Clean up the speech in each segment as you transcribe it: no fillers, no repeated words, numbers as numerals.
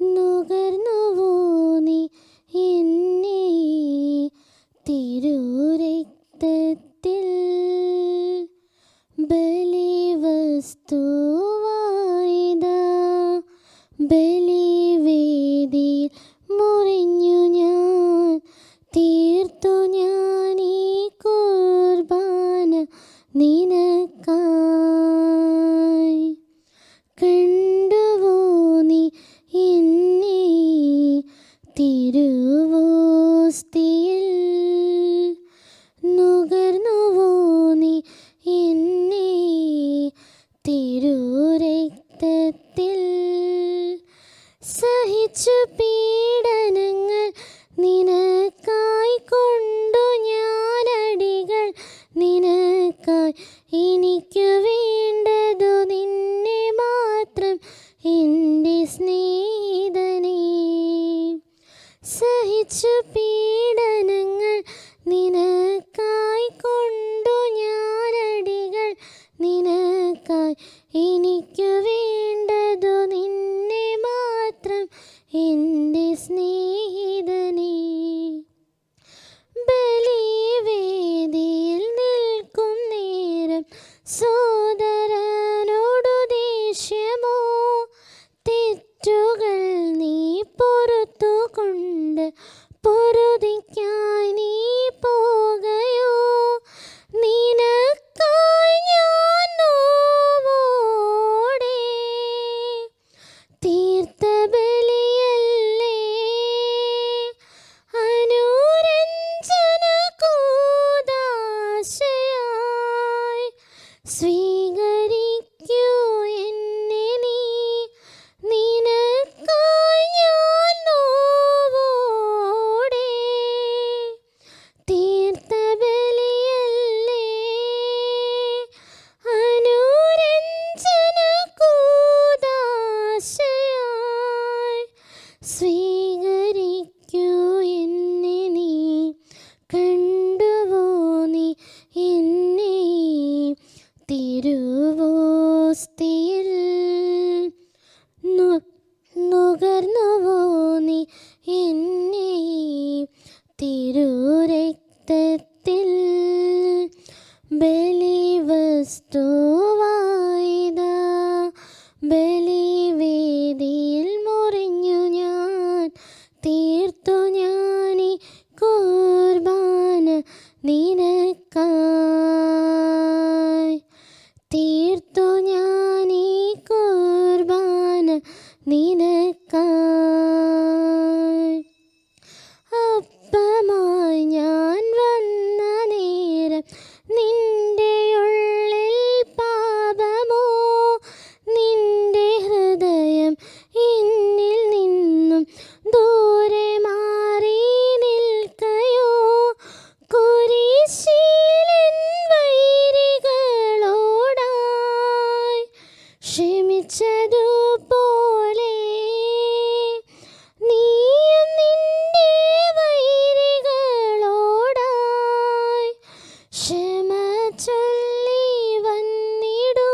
നുകർന്നുവോ നീ എന്നെ തിരുരക്തത്തിൽ ബലിവസ്തുവായിതാ ബലിവേദിയിൽ മുറിഞ്ഞു ഞാൻ തീർത്തു ഞാൻ ഈ കുർബാന നിനക്കായി. കണ്ടുവോ നീ എന്നെ തിരുവോസ്തിയിൽ നുകർന്നുവോ നീ എന്നെ തിരുരക്തത്തിൽ സഹിച്ചു പീഡനങ്ങൾ നിനക്കായി കൊണ്ടു ഞാനടികൾ നിനക്കായി എനിക്കു വേണ്ടതു നിന്നെ മാത്രം എൻ്റെ സ്നേഹിതനേ. സഹിച്ചു പീഡനങ്ങൾ നിനക്കായി കൊണ്ടു ഞാനടികൾ നിനക്കായി എനിക്കു വേണ്ടതു നിന്നെ മാത്രം എൻ്റെ സ്നേഹിതനേ. ബലിവേദിയിൽ നിൽക്കും നേരം സോദരനോടു ദേഷ്യമോ തെറ്റുകൾ നീ പൊറുത്തുകൊണ്ട് പൊറുതിക്കായി നീ പോകയോ. നിനക്കായി ഞാൻ നോവോടെ തീർത്ത ബലിയല്ലേ അനുരഞ്ജന കൂദാശയായി സ്വീകരിക്കൂ എന്നെ നീ. നിനക്കായി ഞാൻ നോവോടെ തീർത്ത ബലിയല്ലേ അനുരഞ്ജന കൂദാശയായി സ്വീകരിക്കൂ എന്നെ നീ. കണ്ടുവോ നീ എന്നെ തിരുവോസ്തിയിൽ നുകർന്നുവോ നീ എന്നെ തിരുരക്തത്തിൽ ബലിവസ്തുവായിതാ ബലിവേദിയിൽ മുറിഞ്ഞു ഞാൻ തീർത്തു ഞാൻ ഈ കുർബാന നിനക്കായി. തീർത്തു ഞാൻ ഈ കുർബാന നിനക്കായി. അപ്പമായി ഞാൻ വന്ന നേരം നിന്റെ ഉള്ളിൽ പാപമോ നിന്റെ ഹൃദയം എന്നിൽ നിന്നും ദൂരെ മാറി നിൽക്കയോ. കുരിശിലൻ വൈരികളോടായി ക്ഷമിച്ചതുപോലെ നീയും നിന്റെ വൈരികളോടായി ക്ഷമ ചൊല്ലി വന്നിടൂ.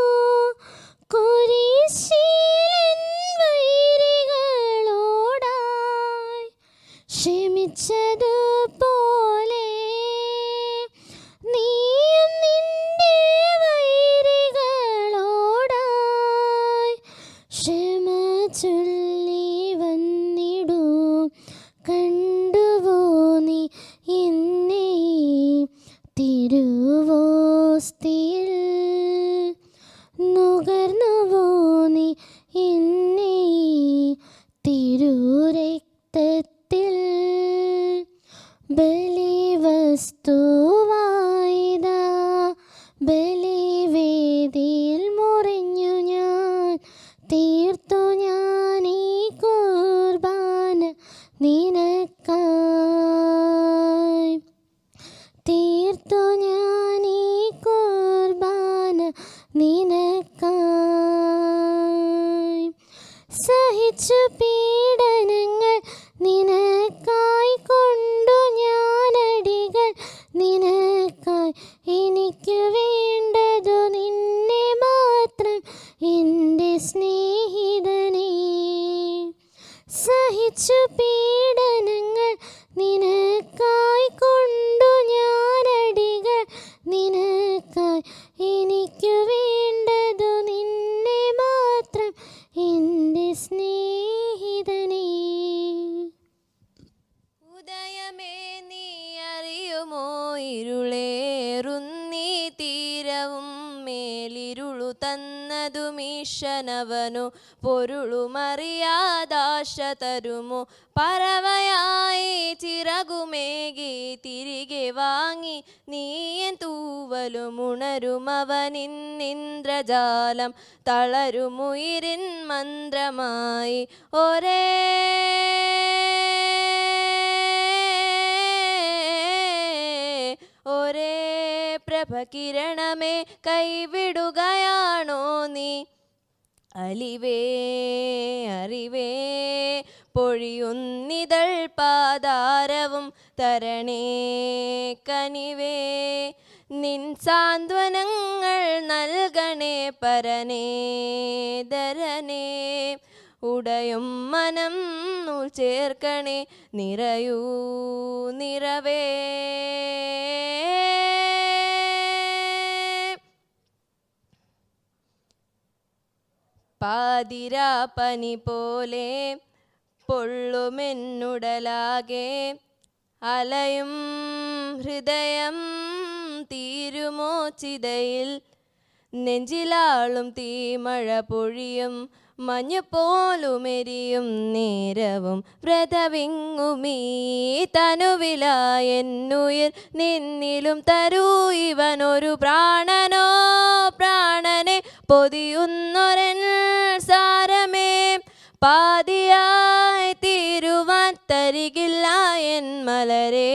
കുരിശിലൻ വൈരികളോടായി ക്ഷമിച്ചതുപോലെ നീയും നിന്റെ വൈരികളോടായി ക്ഷമ ചൊല്ലി വന്നിടൂ. കണ്ടുവോ നീ എന്നെ തിരുവോസ്തിയിൽ നുകർന്നുവോ നീ എന്നെ തിരുരക്തത്തിൽ ബലിവസ്തുവായിതാ ബലിവേദിയിൽ മുറിഞ്ഞു ഞാൻ തീർത്തു ഞാൻ ഈ കുർബാന നിനക്കായി. തീർത്തു ഞാൻ ഈ കുർബാന നിനക്കായി. സഹിച്ചു പീഡനങ്ങൾ നിനക്കായി കൊണ്ടു ഞാനടികൾ മനുഷ്യനവനു പൊരുളുമറിയാതാശ തരുമോ പറവയായി ചിറകുമേകി തിരികെ വാങ്ങി നീയൻ തൂവലുമുണരുമവനിന്നിന്ദ്രജാലം തളരുമുയിരിൻ മന്ത്രമായി ഒരേ പ്രഭകിരണമേ കൈവിടുകയാണോ നീ അലിവേ അറിവേ പൊഴിയുന്നിതൾ പാതാരവും തരണേ കനിവേ നിൻ സാന്ത്വനങ്ങൾ നൽകണേ പരനേ ധരനേ ഉടയും മനം നൂൽ ചേർക്കണേ നിറയൂ നിറവേ പാതിരാ പനി പോലെ പൊള്ളുമെന്നുടലാകെ അലയും ഹൃദയം തീരുമോ ചിതയിൽ നെഞ്ചിലാളും തീമഴ പൊഴിയും മഞ്ഞു പോലുമെരിയും നേരവും വ്രതവിങ്ങുമീ തനുവിലായെന്നുയിർ നിന്നിലും തരൂ ഇവനൊരു പ്രാണനോ പ്രാണനെ പൊതിയുന്നൊരൻ സാരമേ പാതിയായി തീരുവാൻ തരികില്ല എൻ മലരേ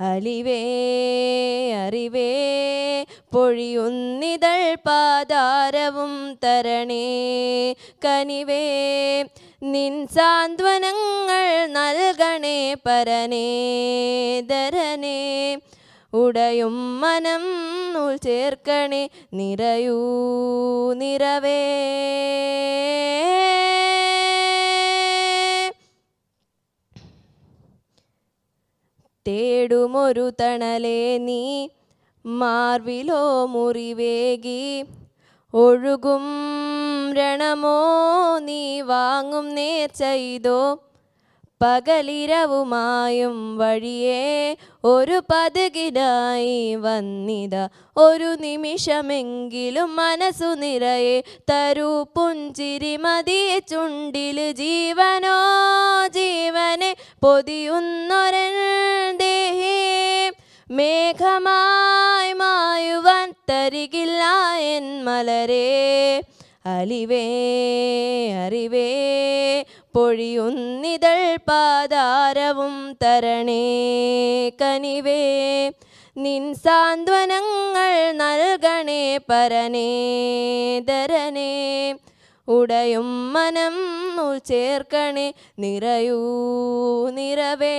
അലിവേ അറിവേ പൊഴിയുന്നിതൾ പാതാരവും തരണേ കനിവേ നിൻ സാന്ത്വനങ്ങൾ നൽകണേ പരനേ ധരനേ ഉടയും മനം നൂൽ ചേർക്കണേ നിറയൂ നിറവേ തേടുമൊരു തണലേ നീ മാർവിലോ മുറിവേകി ഒഴുകും രണമോ നീ വാങ്ങും നേർച്ചെയ്തോ പകലിരവുമായും വഴിയേ ഒരു പതുകിനായി വന്നിത ഒരു നിമിഷമെങ്കിലും മനസ്സു നിറയെ തരൂ പുഞ്ചിരി മതിയെ ചുണ്ടിൽ ജീവനോ ജീവനെ പൊതിയുന്നൊരൻ ദേഹേ മേഘമായി മായുവാൻ തരികില്ല എൻ മലരേ അലിവേ അറിവേ പൊഴിയുന്നിതൾ പാതാരവും തരണേ കനിവേ നിൻ സാന്ത്വനങ്ങൾ നൽകണേ പരനേ ധരനേ ഉടയും മനം നൂൽ ചേർക്കണേ നിറയൂ നിറവേ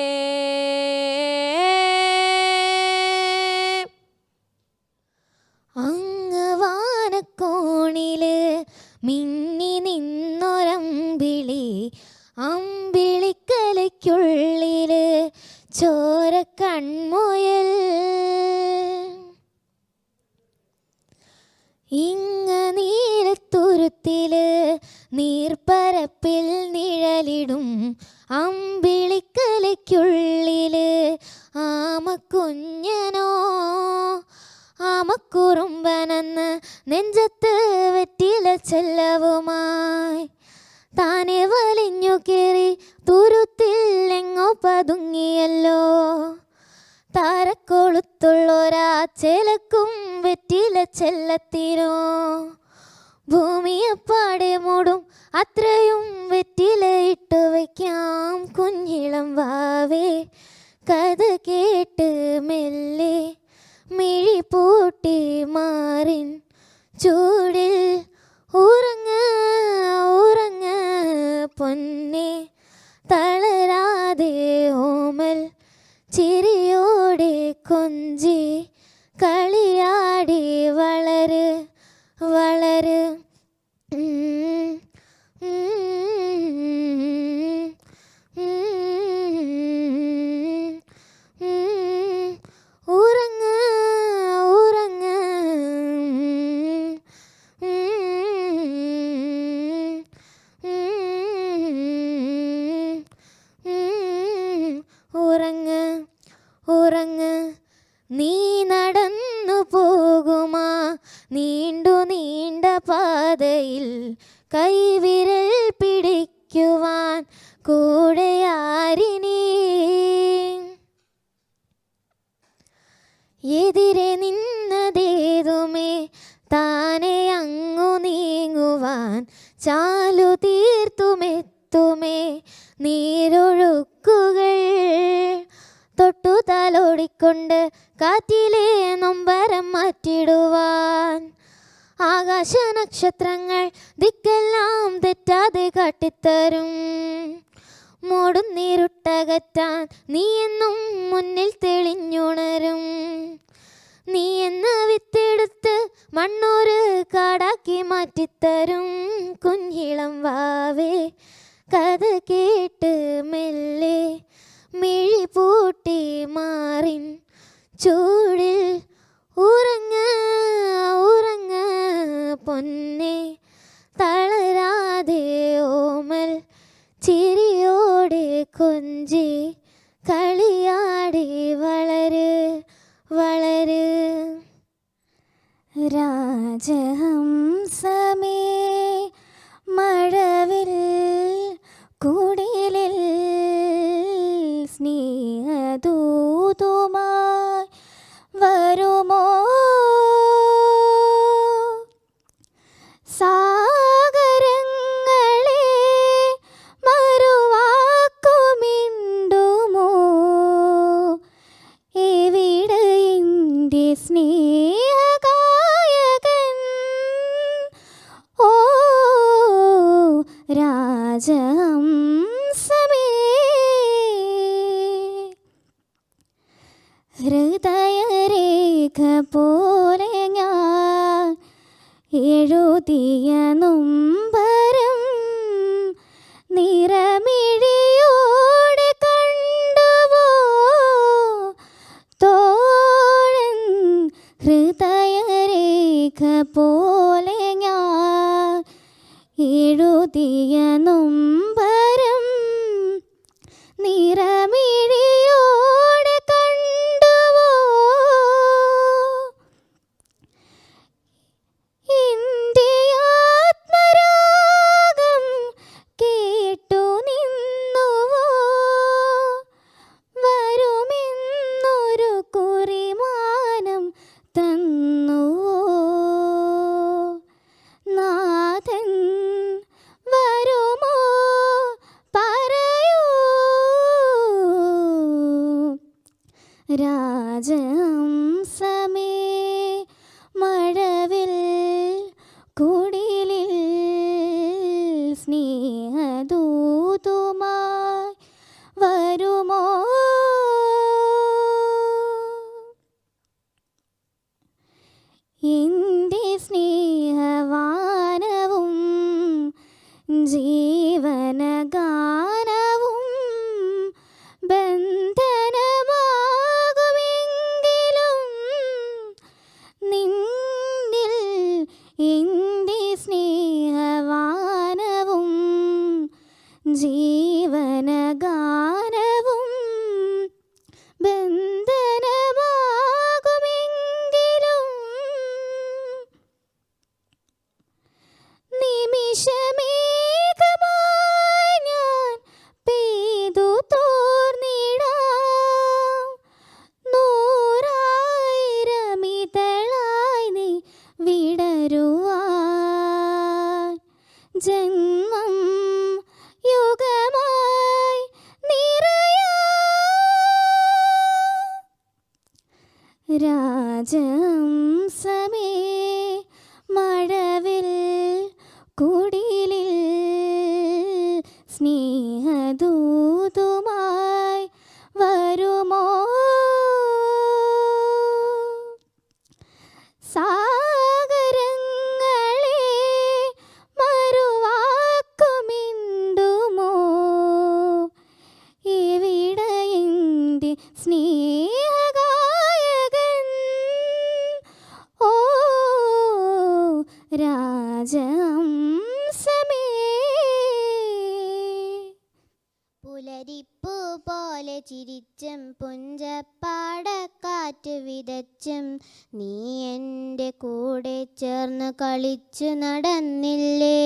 അങ്ങവാനക്കോണില് മിന്നി നിന്നൊരമ്പിളി അമ്പിളിക്കലയ്ക്കുള്ളില് ചോരക്കൺമുയൽ ഇങ്ങ നീലത്തുരുത്തില് നീർപ്പരപ്പിൽ നിഴലിടും അമ്പിളിക്കലയ്ക്കുള്ളില് ആമക്കുഞ്ഞനോ ആമക്കുറുമ്പനെന്ന് നെഞ്ചത്ത് വെറ്റില ചെല്ലവുമായി താനെ വലിഞ്ഞു കയറി തുരുത്തിൽ എങ്ങോ പതുങ്ങിയല്ലോ താരക്കൊളുത്തുള്ളൊരാ ചെലക്കും വെറ്റില ചെല്ലത്തിനോ ഭൂമിയപ്പാടെ മൂടും അത്രയും വെറ്റില ഇട്ടു വയ്ക്കാം കുഞ്ഞിളം വാവേ കഥ കേട്ട് മെല്ലെ മിഴി പൂട്ടി മാറിൻ ചൂടിൽ ഉറങ്ങ് ഉറങ്ങ് പൊന്നെ തളരാതെ ഓമൽ ചിരിയോടെ കൊഞ്ചി കളിയാടി വളര് വളര് ഉറങ്ങ് ഉറങ്ങ് ഉറങ്ങ് ഉറങ്ങ് നീ നടന്നു പോകുമാ നീണ്ടു നീണ്ട പാതയിൽ കൈവിരൽ പിടിക്കുവാൻ കൂടെയാരിനി. എതിരെ നിന്നതേതുമേ താനെ അങ്ങു നീങ്ങുവാൻ ചാലു തീർത്തുമെത്തുമേ നീരൊഴുക്കുകൾ. തൊട്ടു തലോടിക്കൊണ്ട് കാറ്റിലെ നൊമ്പരം മാറ്റിടുവാൻ ആകാശ നക്ഷത്രങ്ങൾ ദിക്കെല്ലാം തെറ്റാതെ കാട്ടിത്തരും. മൂടുന്നീരുട്ടകറ്റാൻ നീ എന്നും മുന്നിൽ തെളിഞ്ഞുണരും. നീ എന്ന വിത്തെടുത്ത് മണ്ണൂര് കാടാക്കി മാറ്റിത്തരും. കുഞ്ഞിളം വാവേ കഥ കേട്ട് മെല്ലെ മിഴി പൂട്ടി മാറിൻ ചൂടിൽ ഉറങ്ങ ഉറങ്ങ പൊന്നെ തളരാതെ ഓമൽ ചിരിയോടെ കൊഞ്ചി കളിയാടി വളര് വളര്. രാജഹംസമേ മഴവിൽ കുടിലിൽ സ്നേഹദൂതുമായി വരുമോ. സാഗരങ്ങളെ മറുവാക്കുമിണ്ടുമോ. എവിടെ എൻ്റെ സ്നേഹഗായകൻ. ഓ രാജഹംസമേ ഹൃദയരേഖ പോലെ ഞാൻ എഴുതിയ നൊമ്പരം നിറമിഴിയോടെ കണ്ടുവോ തോഴൻ. ഹൃദയരേഖ പോലെ ഞാൻ എഴുതിയ നൊമ്പരം നിറമിഴിയോടെ കണ്ടുവോ. എൻ്റെ ആത്മരാഗം കേട്ടു നിന്നുവോ. വരുമെന്നൊരു കുറിമാനം തന്നുവോ. നാഥൻ വരുമോ പറയൂ. രാജഹംസമേ മഴവിൽ കുടിലിൽ സ്നേഹദൂതുമായി വരുമോ. എൻ്റെ സ്നേഹവാനവും ജീവനഗാനവും ബന്ധനമാകുമെങ്കിലും നിന്നിൽ എൻ്റെ സ്നേഹവാനവും ജീവനഗാനവും ബന്ധനമാകുമെങ്കിലും നിമിഷമേകമായി ഞാൻ പെയ്തു തോർന്നിടാം. നൂറായിരമിതളായി നീ വിടരുവാൻ ജന്മം യുഗമായി നിറയാൻ. രാജഹംസമേ മഴവിൽ കുടിലിൽ സ്നേഹദൂതുമായി വരുമോ. സാഗരങ്ങളെ മറുവാക്കുമിണ്ടുമോ. എവിടെ എൻ്റെ സ്നേഹഗായകൻ. ഓ കാറ്റ് വിതച്ചും നീ എൻ്റെ കൂടെ ചേർന്ന് കളിച്ചു നടന്നില്ലേ.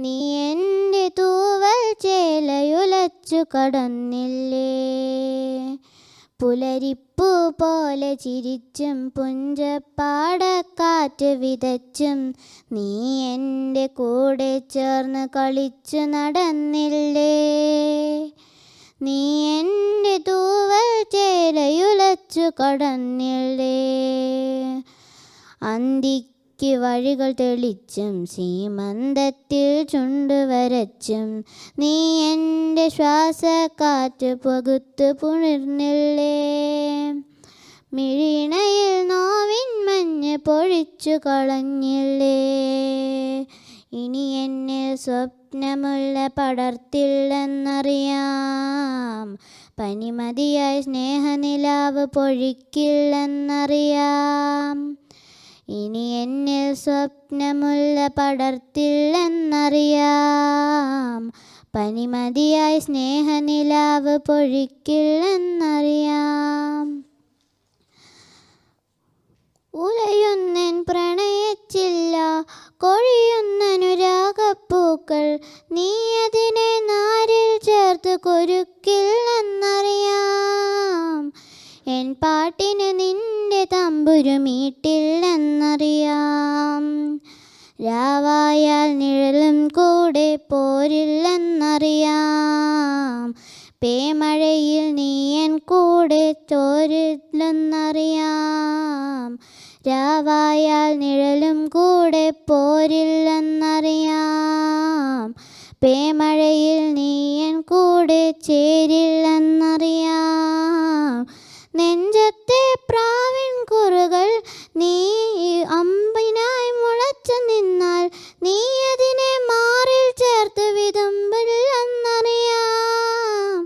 നീ എൻ്റെ തൂവൽ ചേലയുലച്ചു കടന്നില്ലേ. പുലരിപ്പൂ പോലെ ചിരിച്ചും പുഞ്ചപ്പാടക്കാറ്റ് വിതച്ചും നീ എൻ്റെ കൂടെ ചേർന്ന് കളിച്ചു നടന്നില്ലേ. നീ എൻ്റെ തൂവൽ ചേലയുലച്ചു കടന്നില്ലേ. അന്തിക്ക് വഴികൾ തെളിച്ചും സീമന്തത്തിൽ ചുണ്ടുവരച്ചും നീ എൻ്റെ ശ്വാസക്കാറ്റ് പകുത്തു പുണർന്നില്ലേ. മിഴിണയിൽ നോവിൻ മഞ്ഞ് പൊഴിച്ചു കളഞ്ഞില്ലേ. ഇനി എന്നിൽ സ്വപ്നമുള്ള പടർത്തില്ലെന്നറിയാം. പനിമതിയായി സ്നേഹനിലാവ് പൊഴിക്കില്ലെന്നറിയാം. ഇനി എന്നിൽ സ്വപ്നമുള്ള പടർത്തില്ലെന്നറിയാം. പനിമതിയായി സ്നേഹനിലാവ് പൊഴിക്കില്ലെന്നറിയാം. ഉലയുന്നൻ പ്രണയച്ചില്ല കൊഴിയുന്നനുരാഗപ്പൂക്കൾ നീ അതിനെ നാരിൽ ചേർത്ത് കൊരുക്കില്ലെന്നറിയാം. എൻ പാട്ടിന് നിന്റെ തമ്പുരുമീട്ടില്ലെന്നറിയാം. രാവായാൽ നിഴലും കൂടെ പോരില്ലെന്നറിയാം. പേമഴയിൽ നീ എൻ കൂടെ ചോരില്ലെന്നറിയാം. രാവായാൽ നിഴലും കൂടെ പോരില്ലെന്നറിയാം. പേമഴയിൽ നീ എൻ കൂടെ ചേരില്ലെന്നറിയാം. നെഞ്ചത്തെ പ്രാവിൻ കുറുകൾ നീ അമ്പിനായി മുളച്ചു നിന്നാൽ നീ അതിനെ മാറിൽ ചേർത്ത് വിതുമ്പില്ലെന്നറിയാം.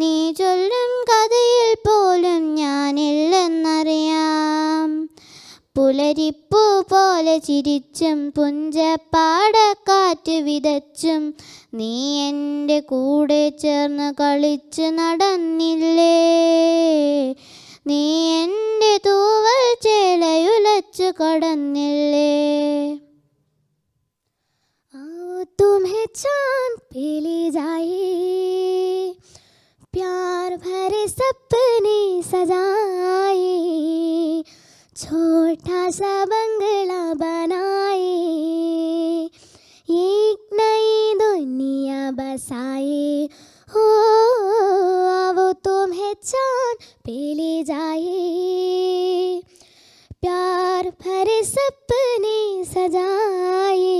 നീ ചൊല്ലും കഥയിൽ പോലും ഞാനില്ലെന്നറിയാം. പുലരിപ്പൂ പോലെ ചിരിച്ചും പുഞ്ചപ്പാടക്കാറ്റ് വിതച്ചും നീ എൻ്റെ കൂടെ ചേർന്ന് കളിച്ചു നടന്നില്ലേ. നീ എൻ്റെ തൂവൽ ചേലയുലച്ചു കടന്നില്ലേ. तुम्हें चांद पे ले जाए, प्यार भरे सपने सजाए, छोटा सा बंगला बनाए, एक नई दुनिया बसाए. हो वो तुम्हें चांद पे ले जाए, प्यार भरे सपने सजाए,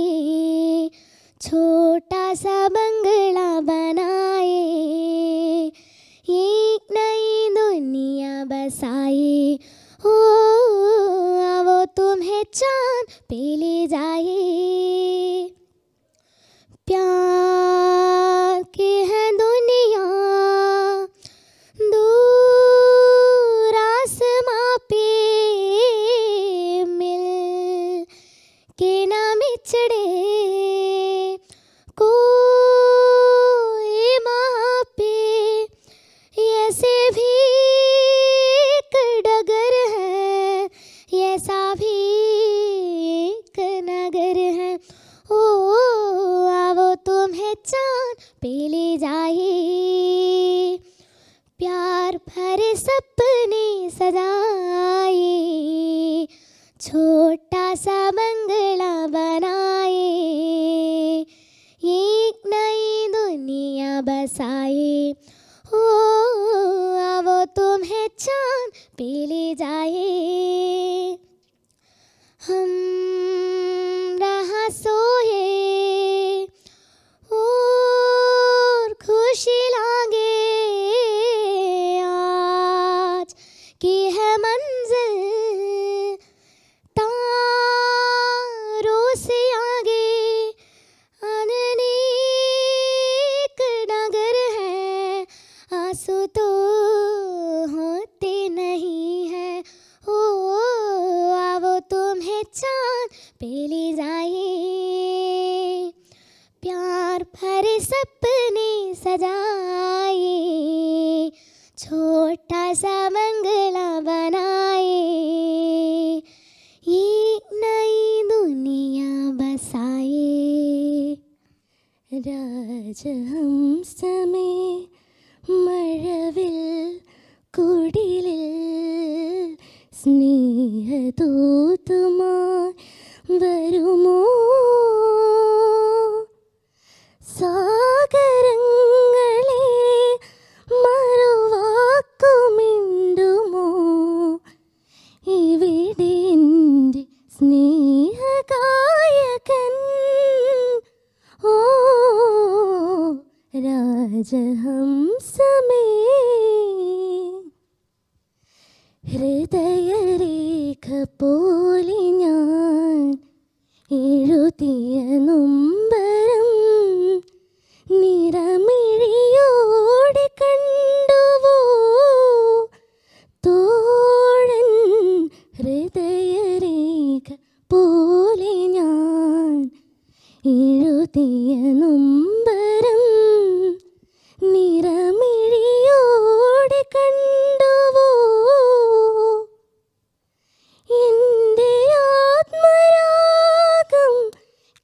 छोटा सा बंगला बनाए, एक नई दुनिया बसाए. हो वो तुम्हें चांद पे ले जाए. प्यार की है दुनिया दूर आसमां पे, मिल के ना बिछड़े कोई वहाँ पे. ऐसे भी एक डगर है, ऐसा भी एक नगर है. ओ वो तुम्हें चांद पे ले जाए, प्यार भरे सपने सजाए, छोटा सा बंगला बनाए, एक नई दुनिया बसाए. हो वो तुम्हें चांद पे ले जाए. हम रहा सोए और खुशी लागे, आज की है मंजिल तारों से आगे. अनेक नगर है, आंसू तो होते नहीं है. हो वो तुम्हें चांद पे ले जाए, प्यार भरे सपने सजाए, छोटा सा बंगला बनाए, एक नई दुनिया बसाए। രാജഹംസമേ മഴവിൽ കുടിലിൽ സ്നേഹദൂതുമായി വരുമോ? സാഗരങ്ങളെ മറുവാക്കുമിണ്ടുമോ? ഇവിടെ എൻ്റെ സ്നേഹഗായകൻ. ഓ രാജഹംസമേ, ഹൃദയരേഖ പോലെ ഞാൻ എഴുതിയ നൊമ്പരം നിറമിഴിയോടെ കണ്ടുവോ തോഴൻ? ഹൃദയരേഖ പോലെ ഞാൻ എഴുതിയ നൊമ്പരം നിറമിഴിയോടെ കണ്ടുവോ? എൻ്റെ ആത്മരാഗം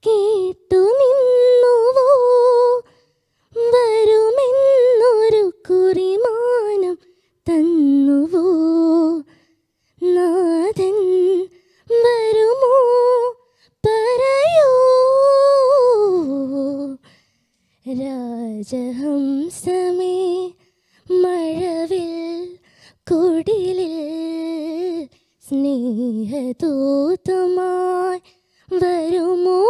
കേട്ടു നിന്നുവോ? വരുമെന്നൊരു കുറിമാനം തന്നുവോ? നാഥൻ വരുമോ പറയൂ? രാജഹംസമേ മഴവിൽ കുടിലിൽ സ്നേഹദൂതുമായി വരുമോ?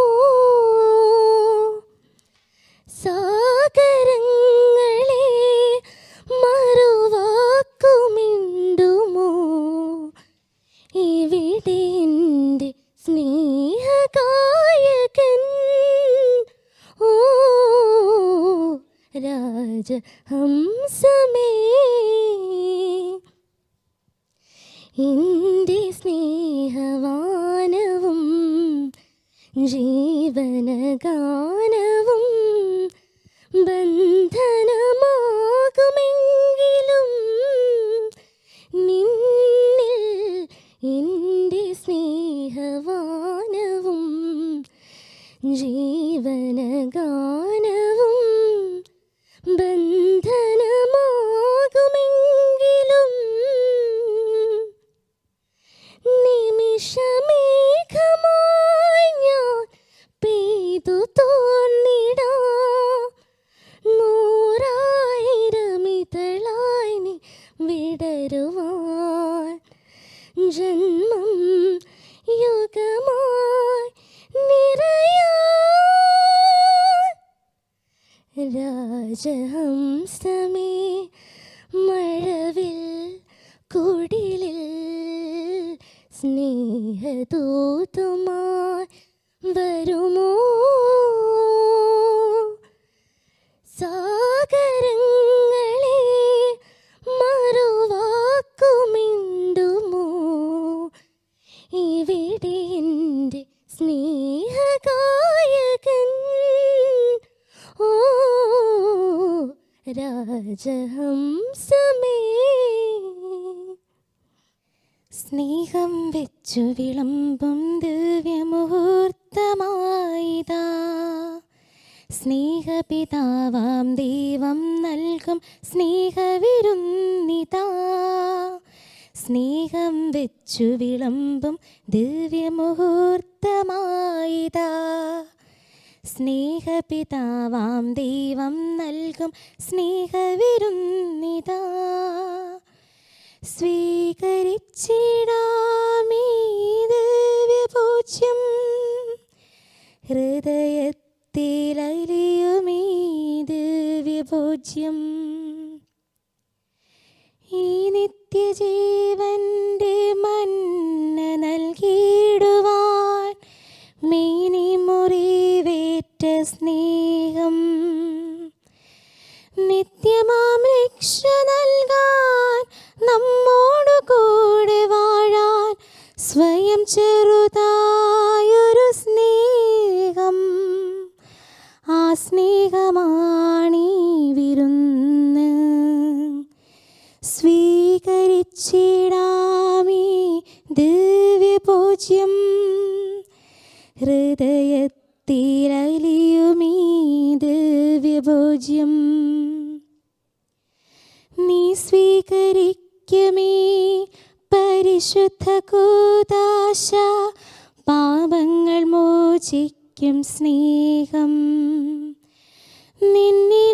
സാഗരങ്ങളെ മറുവാക്കുമിണ്ടുമോ? ഇവിടെ എൻ്റെ സ്നേഹഗായകൻ. ഓ രാജഹംസമേ, എൻ്റെ സ്നേഹവാനവും ജീവനഗാനവും ബന്ധനമാകുമെങ്കിലും നിന്നിൽ എൻ്റെ സ്നേഹവാനവും ജീവനഗാനവും ബന്ധനമാകുമെങ്കിലും നിമിഷമേഘമായി ഞാൻ പെയ്തു തോന്നിടാം. നൂറായിരമിതളായി നീ വിടരുവാൻ ജന്മം യുഗമായി നിറയാൻ. രാജഹംസമേ മഴവിൽ കുടിലിൽ സ്നേഹദൂതുമായി വരുമോ? സാഗരങ്ങളെ മറുവാക്കുമിണ്ടുമോ? ഇവിടെ എൻ്റെ സ്നേഹഗായകൻ. ഓ രാജഹംസമേ, സ്നേഹം വെച്ചു വിളമ്പും ദിവ്യമുഹൂർത്തമായിതാ. സ്നേഹപിതാവാം ദൈവം നൽകും സ്നേഹവിരുന്നിതാ. സ്നേഹം വെച്ചു വിളമ്പും ദിവ്യമുഹൂർത്തമായിതാ. സ്നേഹപിതാവാം ദൈവം നൽകും സ്നേഹവിരുന്നിതാ. സ്വീകരിച്ചിടാമീ ദിവ്യപൂജ്യം, ഹൃദയത്തിലലിയുമീ ദിവ്യപൂജ്യം. ഈ നിത്യജീവൻ്റെ മന്ന നൽകിയിടുവാൻ മേനി മുറിവേറ്റ സ്നേഹം, നിത്യമാം രക്ഷ നൽകാൻ നമ്മോടു കൂടെ വാഴാൻ സ്വയം ചെറുതായൊരു സ്നേഹം. ആ സ്നേഹമാണീ വിരുന്ന്. സ്വീകരിച്ചിടാമീ അർപ്പിച്ചിടാമീ ദിവ്യപൂജ്യം. ഹൃദയത്തിലലിയുമീ ദിവ്യഭോജ്യം. നീ സ്വീകരിക്കുമീ പരിശുദ്ധ കൂദാശ. പാപങ്ങൾ മോചിക്കും സ്നേഹം. നിന്നിലലിഞ്ഞിടാൻ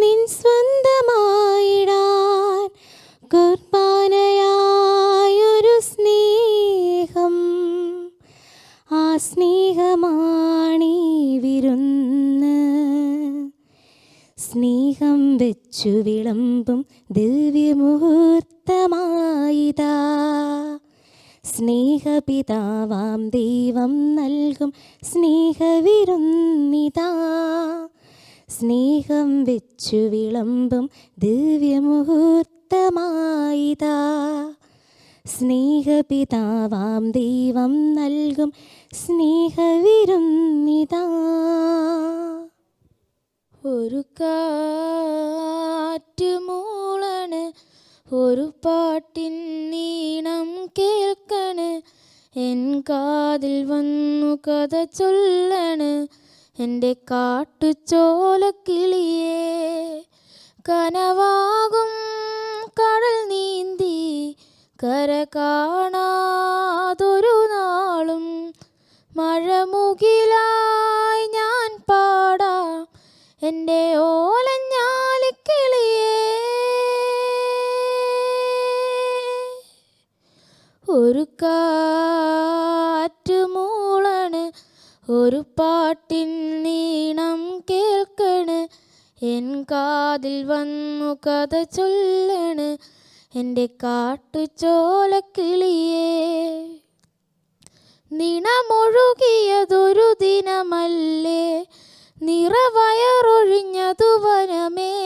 നിൻ സ്വന്തമായിടാൻ കുർബാനയായൊരു സ്നേഹം. ആ സ്നേഹമാണീ വിരുന്ന്. സ്നേഹം വെച്ചു വിളമ്പും ദിവ്യമുഹൂർത്തമായിതാ. സ്നേഹപിതാവാം ദൈവം നൽകും സ്നേഹവിരുന്നിതാ. സ്നേഹം വെച്ചു വിളമ്പും ദിവ്യമുഹൂർത്തമായിതാ. സ്നേഹപിതാവാം ദൈവം നൽകും സ്നേഹവിരുന്നിതാ. ഒരു കാറ്റ് മൂളണ്, ഒരു പാട്ടിൻ നീണം കേൾക്കണ്. എൻ കാതിൽ വന്നു കഥ ചൊല്ലണ് എൻ്റെ കാട്ടുചോലക്കിളിയേ. കനവാകും കടൽ നീന്തി കര കാണാതൊരു നാളും മഴമുകിലായി ഞാൻ പാടാം എൻ്റെ ഓലഞ്ഞാലിക്കിളിയേ. ഒരു കാറ്റ് മൂളണ്, ഒരു പാട്ടിൻ നീണം കേൾക്കണ്. എൻ കാതിൽ വന്നു കഥ ചൊല്ലണ് എൻ്റെ കാട്ടുചോലക്കിളിയേ. നിണമൊഴുകിയതൊരു ദിനമല്ലേ, നിറവയറൊഴിഞ്ഞതു വനമേ.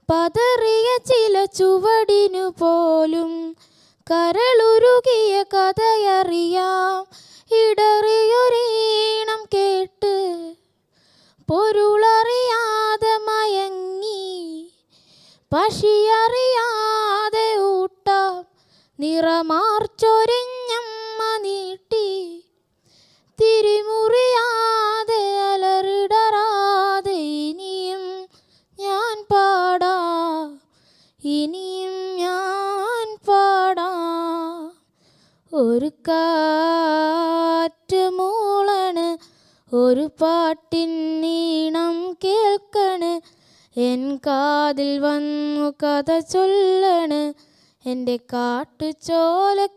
പതറിയ ചില ചുവടിനു പോലും കരളുരുകിയ കഥയറിയാം. ഇടറിയൊരീണം കേട്ട് പൊരുളറിയാതെ മയങ്ങി, പശിയറിയാതെ ഊട്ടാം നിറമാർച്ചൊരിഞ്ഞമ്മ നീട്ടി. തിരിമുറിയാതെ അലറിടറാതെ ഇനിയും ഞാൻ പാടാം, ഇനിയും ഞാൻ പാടാം. ഒരു കാറ്റ് മൂളണ്, ഒരു പാട്ടിൻ നീണം കേൾക്കണ്. എൻ കാതിൽ വന്നു കഥ ചൊല്ലണ് എൻ്റെ കാട്ടുചോലക്കിളിയേ.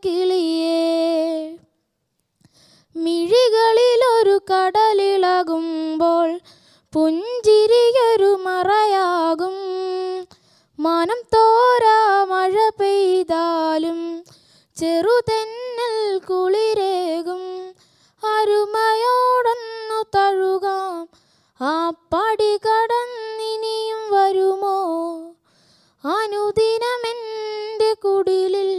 മിഴികളിലൊരു കടലിളകുമ്പോൾ പുഞ്ചിരിയൊരു മറയാകും. മനം തോരാ മഴ പെയ്താലും ചെറുതെന്നൽ കുളിരേകും. അരുമയോടൊന്നു തഴുകാം, ആ പടി കടന്നിനിയും വരുമോ. അനുദിനമെൻ്റെ കുടിലിൽ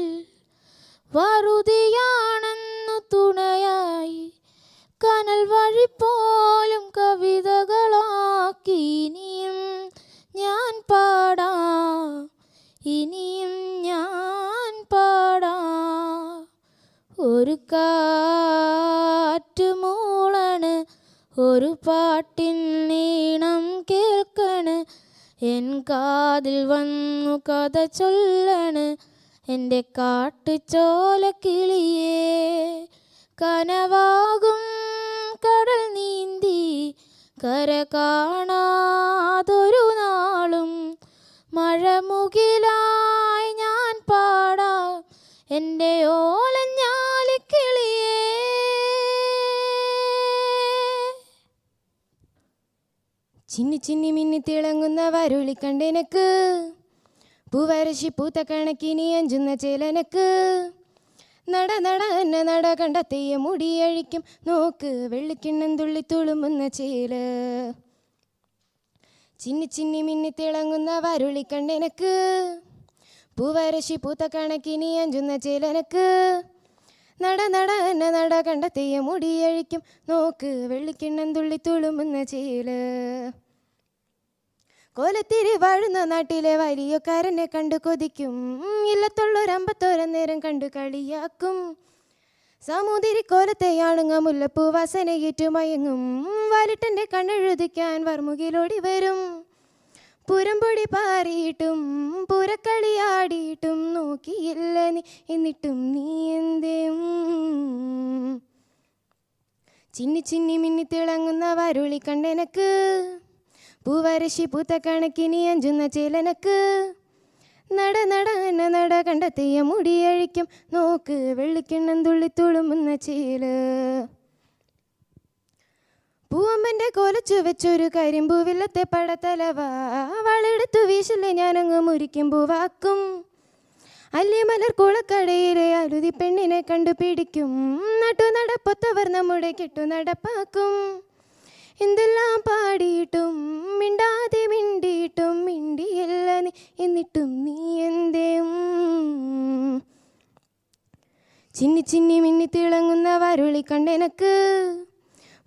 വറുതിയാണെന്നു തുണയായി. കനൽ വഴി പോലും കവിതകളാക്കി ഇനിയും ഞാൻ പാടാം, ഇനിയും ഞാൻ പാടാം. ഒരു കാറ്റ് മൂളണ്, ഒരു പാട്ടിൻ നീണം കേൾക്കണ്. എൻ കാതിൽ വന്നു കഥ ചൊല്ലണ് എൻ്റെ കാട്ടുചോലക്കിളിയേ. കനവാകും കടൽ നീന്തി കര കാണാതൊരു നാളും മഴമുകിലായി ഞാൻ പാടാം എൻ്റെ ഓലഞ്ഞാലിക്കിളിയേ. ചിന്നി ചിന്നി മിന്നി തിളങ്ങുന്ന വരുളി കണ്ടെനക്ക്, പൂവരശി പൂത്ത കണക്കിനി അഞ്ചുന്ന ചേലനക്ക്. നട നട എന്ന നട കണ്ടെത്തിയ മുടിയഴിക്കും നോക്ക്, വെള്ളിക്കിണ്ണം തുള്ളി തുളുമ്പുന്ന ചേല. ചിന്നി ചിന്നി മിന്നി തിളങ്ങുന്ന വരുളി കണ്ടെനക്ക്, പൂവരശി പൂത്ത കണക്കിനി അഞ്ചുന്ന ചേലനക്ക്. നട നട എന്ന നട കണ്ടെത്തിയ മുടിയഴിക്കും നോക്ക്, വെള്ളിക്കിണ്ണം തുള്ളി തുളുമ്പുന്ന ചേല. കോലത്തിരി വാഴുന്ന നാട്ടിലെ വലിയക്കാരനെ കണ്ടു കൊതിക്കും. ഇല്ലത്തുള്ളൊരമ്പത്തോരം നേരം കണ്ടു കളിയാക്കും. സാമൂതിരി കോലത്തെയാണുങ്ങ മുല്ലപ്പൂ വാസനയേറ്റുമയങ്ങും. വാലിട്ടൻ്റെ കണ്ണെഴുതിക്കാൻ വർമുകിലോടി വരും. പുരമ്പൊടി പാറിയിട്ടും പുരക്കളിയാടിയിട്ടും നോക്കിയില്ല നീ, എന്നിട്ടും നീ എന്തേ? ചിന്നി ചിന്നി മിന്നി തിളങ്ങുന്ന വരുളി കണ്ടെനക്ക്, പൂവരശി പൂത്ത കണക്കിനി അഞ്ചുന്ന ചേലനക്ക്. നട നട എന്ന നട കണ്ടെത്തിയ മുടിയഴിക്കും, നോക്ക് വെള്ളിക്കിണ്ണം തുള്ളി തുളുമ്പുന്ന ചേല്. പൂവമ്പൻ്റെ കോലച്ചു വെച്ചൊരു കരിമ്പൂവില്ലത്തെ പടത്തലവ, വളെടുത്തു വീശില്ലേ ഞാനങ്ങ് മുരിക്കും പൂവാക്കും. അല്ലിമലർ കുളക്കടയിലെ അരുതി പെണ്ണിനെ കണ്ടുപിടിക്കും. നട്ടു നടപ്പൊത്തവർ നമ്മുടെ കെട്ടു നടപ്പാക്കും. എന്തെല്ലാം പാടിയിട്ടും മിണ്ടാതെ മിണ്ടിയിട്ടും മിണ്ടിയില്ല നീ, എന്നിട്ടും നീ എന്തേ? ചിന്നി ചിന്നി മിന്നി തിളങ്ങുന്ന വരുളി കണ്ടെനക്ക്,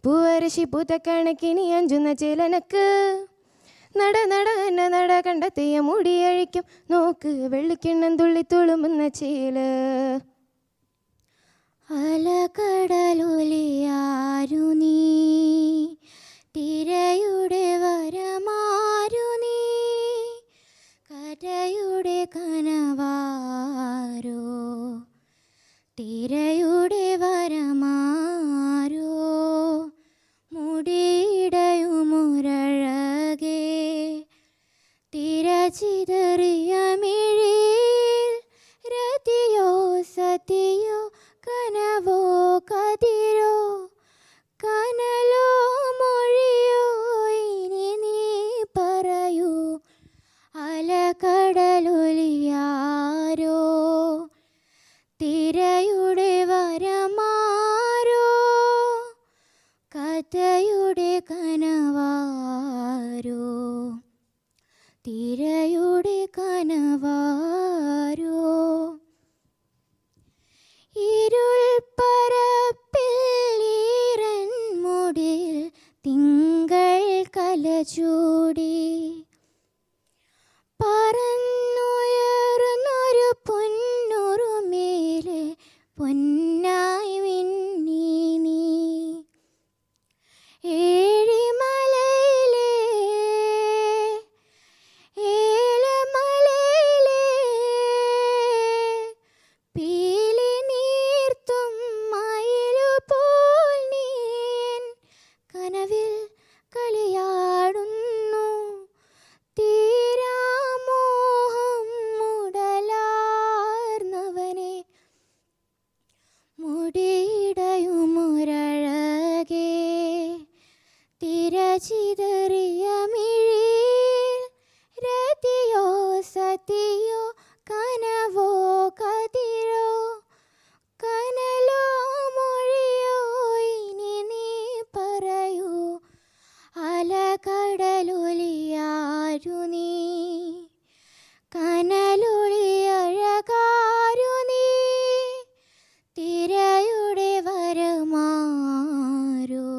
പൂവരശി പൂത്ത കണക്കിനി അഞ്ചുന്ന ചേലനക്ക്. നട നട എന്ന നട കണ്ടെത്തിയ മുടിയഴിക്കും, നോക്ക് വെള്ളിക്കിണ്ണം തുള്ളി തുളുമ്പുന്ന ചേല്. അലകടലൊലിയാരു നീ, തിരയുടെ വരമാരു നീ, കരയുടെ കനവാരോ, തിരയുടെ വരമാരോ, മുടിയിടയുമുരഴകേ, തിരചിതറിയ മിഴിയിൽ രതിയോ സതിയോ, കനവോ കതിരോ, കനലോ മൊഴിയോ, ഇനി നീ പറയൂ. അലകടലൊലിയാരോ, തിരയുടെ വരമാരോ, കഥയുടെ കനവാരോ, തിരയുടെ കനവാരോ. ഇരുൾ പരപ്പിൽ ഈറൻമുടിൽ തിങ്കൾ കലചൂടി, പറന്നുയർന്നൊരു പൊന്നുറുമേലെ പൊന്നായി മിന്നി നീ. ഏഴിമലയിലെ ഏലമലയിലെ പീലി നീർത്തും മയിലുപോൽ നീൻ കനവിൽ കളിയാടുന്നു. തീരാമോഹം മുടലാർന്നവനെ, മുടിയിടയുമുരഴകേ, തിരചിതറിയ മിഴിയിൽ രതിയോ സതിയോ, കനവോ കതിരോ, കനലോ മൊഴിയോ, ഇനി നീ പറയൂ. അലകടലൊലിയാരു നീ, കനലൊളി അഴകാരു നീ, തിരയുടെ വരമാരോ,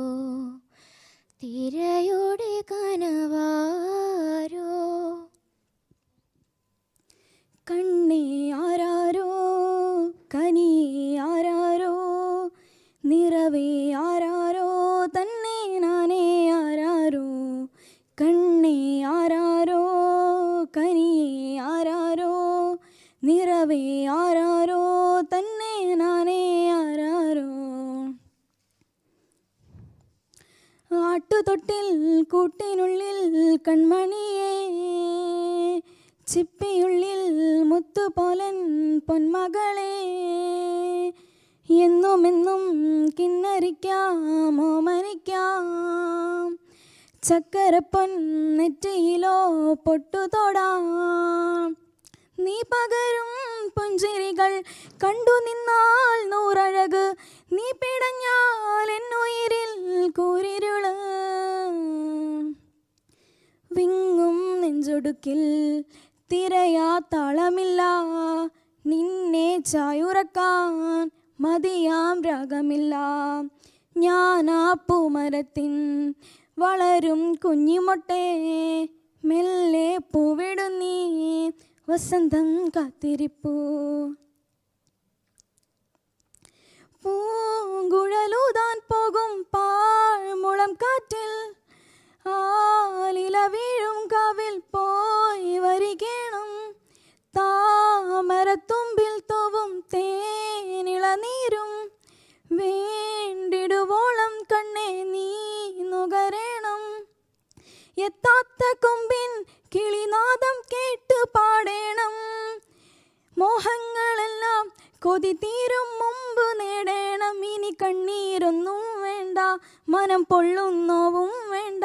തിരയുടെ കനവാരോ. കണ്ണേ ആരാരോ, കനിയേ ആരാരോ, നിറവേ ആരാരോ, തന്നെ നാനേ ആരാരോ. കണ്ണേ ആരാരോ, കനിയേ ആരാരോ, നിറവേ ആരാരോ, തന്നെ നാനേ ആരാരോ. ആട്ടുതൊട്ടിൽ കൂട്ടിനുള്ളിൽ കൺമണിയേ, ചിപ്പിയുള്ളിൽ മുത്തുപോലൻ പൊന്മകളെ, എന്നുമെന്നും കിന്നരിക്കാം ഓമനിക്കാം. ചക്കരപ്പൊൻ നെറ്റിയിലോ പൊട്ടുതൊടാം. നീ പകരും പുഞ്ചിരികൾ കണ്ടു നിന്നാൽ നൂറഴക്, നീ പിടഞ്ഞാൽ എന്നുയിരിൽ കൂരിരുള്. വിങ്ങും നെഞ്ചൊടുക്കിൽ തിരയാ താളമില്ല, നിന്നെ ചായുറക്കാൻ മതിയാം രാഗമില്ല. ഞാനാ പൂമരത്തിൻ വളരും കുഞ്ഞിമൊട്ടെ, മെല്ലെ പൂവിടും നീ വസന്തം കാത്തിരിപ്പൂ. പൂങ്കുഴലൂതാൻ പോകും പാഴ്മുളം കാറ്റിൽ ആലില വീഴും കാവിൽ പോയി വരികേണം. താമരത്തുമ്പിൽ തോവും തേനിളനീരും വേണ്ടിടുവോളം കണ്ണേ നീ നുകരേണം. എത്താത്ത കൊമ്പിൻ കിളിനാദം കേട്ട് പാടേണം. മോഹങ്ങളെല്ലാം കൊതി തീരും മുമ്പ് നേടേണം. ഇനി കണ്ണീരൊന്നും വേണ്ട, മനം പൊള്ളുന്നോവും വേണ്ട.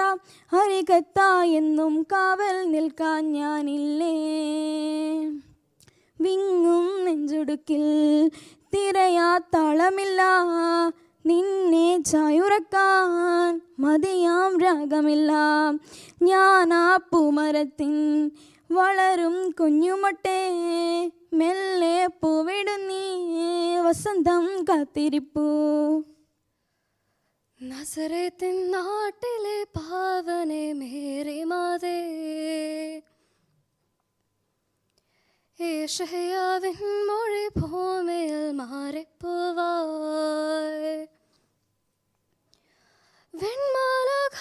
അരികത്തായെന്നും കാവൽ നിൽക്കാൻ ഞാനില്ലേ. വിങ്ങും നെഞ്ചുടുക്കിൽ തിരയാത്താളമില്ല. നിന്നെ ചായുറക്കാൻ മതിയാം രാഗമില്ല. ഞാനാ പൂമരത്തിൻ വളരും കുഞ്ഞുമൊട്ടേ. മെല്ലെ പൂവിടും നീ വസന്തം കാത്തിരിപ്പൂ. നസറേത്തിൻ നാട്ടിലെ പാവനെ മേരെ മാതേ, ഏഷയാവിൻ മൊഴി ഭൂമിയിൽ മാറിപ്പോവായ്. വെൺമാലക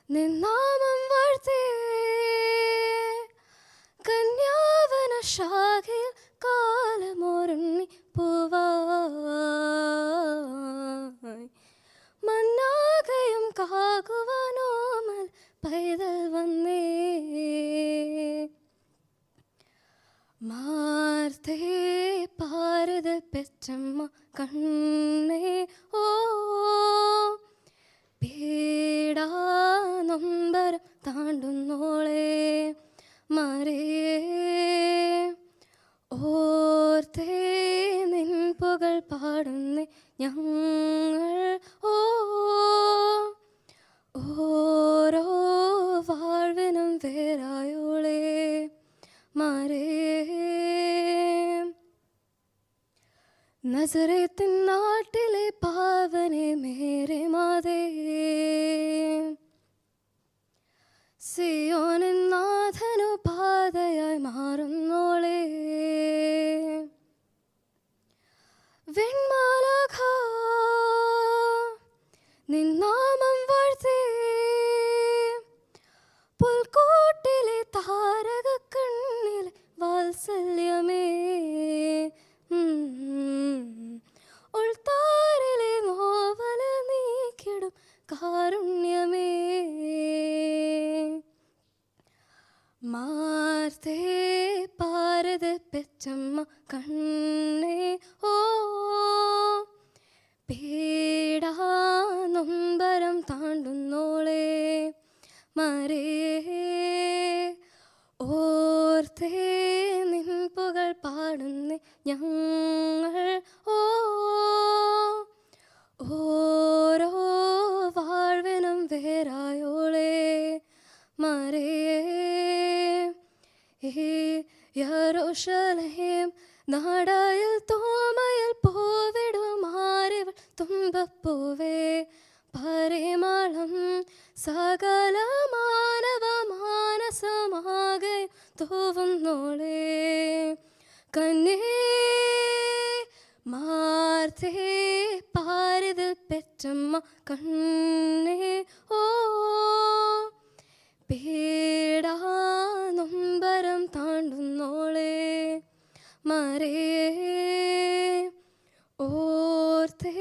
നിന്നാമം വാഴ്ത്തേ, കന്യാവന ശാഖയിൽ കാലമൊരുങ്ങി പോവായ്. മന്നാകയും കാകുവാനോമൽ പൈതൽ വന്നേ. മാർത്തേ പാരത് പെറ്റമ്മ കണ്ണേ ഓ, പീടാ നൊമ്പരം താണ്ടുന്നോളെ മരേ. ഓർത്തേ നിൻ പുകൾ പാടുന്നേ ഞങ്ങൾ ഓ, ഓരോ വാഴ്വിനും വേറായോളെ മരേ. നസറേത്തിൻ നാട്ടിലെ പാവനെ മേരെ മാതേ, സിയോനിൻ നാഥനു പാതയായി മാറുന്നോളെ. വെൺമാലക നിന്നാമം വാഴ്ത്തേ, പുൽക്കൂട്ടിലെ താരക കണ്ണിലെ വാത്സല്യമേ. ഉൾത്താരിലെ നോവല നീക്കിടും കാരുണ്യമേ. മാർത്തേ പാരത് പെറ്റമ്മ കണ്ണേ ഓ, പീടാ നൊമ്പരം താണ്ടുന്നോളെ മരേ. ഓർത്തേ നിൻ പുകൾ പാടുന്നേ ഞങ്ങൾ ഓ, ഓരോ വാഴ്വിനും വേറായോളെ മരേ. യെരൂശലേം നാടായിൽ തോമയിൽ പൂവിടും ആരിവൾ തുമ്പപ്പൂവേ. പരിമളം സകല മാനവ മാനസമാകെ തൂവുന്നോളെ കന്യേ. മാർത്തേ പാരിത് പെറ്റമ്മ കണ്ണേ ഓ, പീടാ നൊമ്പരം താണ്ടുന്നോളെ മരേ. ഓർത്തേ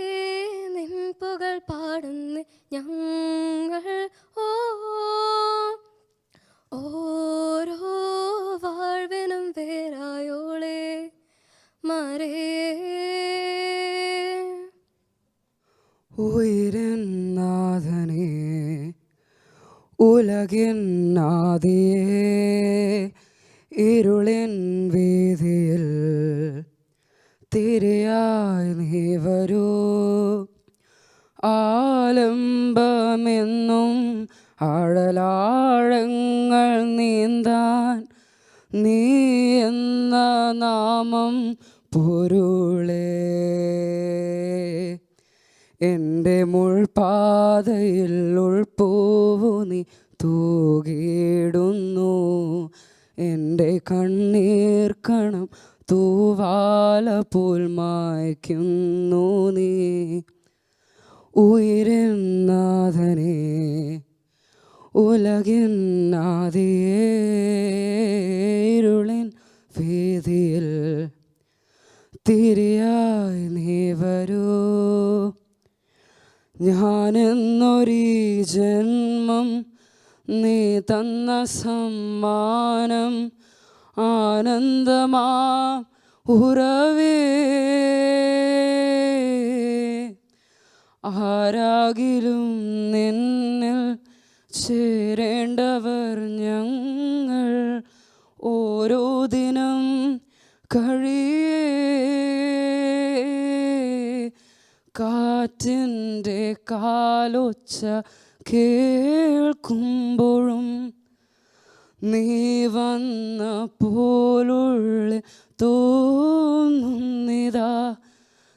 നിൻ പുകൾ പാടുന്നേ ഞങ്ങൾ ഓ, ഓരോ വാഴ്വിനും വേറായോളെ മരേ. ഉയരൻ നാഥനേ ഉലകിൻ ആദിയേ, ഇരുളിൻ വീതിയിൽ തിരയായി നീ വരൂ. ആലംബമെന്നും ആഴലാഴങ്ങൾ നീന്താൻ നീ എന്ന നാമം പൊരുളേ. എൻ്റെ മുൾപാതയിൽ ഉൾപ്പൂവു നീ തൂകിടുന്നു. എൻ്റെ കണ്ണീർ കണം തൂവാല പോൽ മായ്ക്കുന്നു നീ. ഉയരൻ നാഥനേ, ഉലകിൻ ആദിയേ, ഇരുളിൻ വീതിയിൽ തിരിയായി നീ വരൂ. ഞാനെന്നൊരീ ജന്മം നീ തന്ന സമ്മാനം, ആനന്ദമാം ഉറവേ. ആരാകിലും നിന്നിൽ ചേരേണ്ടവർ ഞങ്ങൾ. ഓരോ ദിനം കഴിയേ കാറ്റിൻ്റെ കാലൊച്ച കേൾക്കുമ്പോഴും നീ വന്ന പോലുള്ളിൽ തോന്നുന്നിതാ.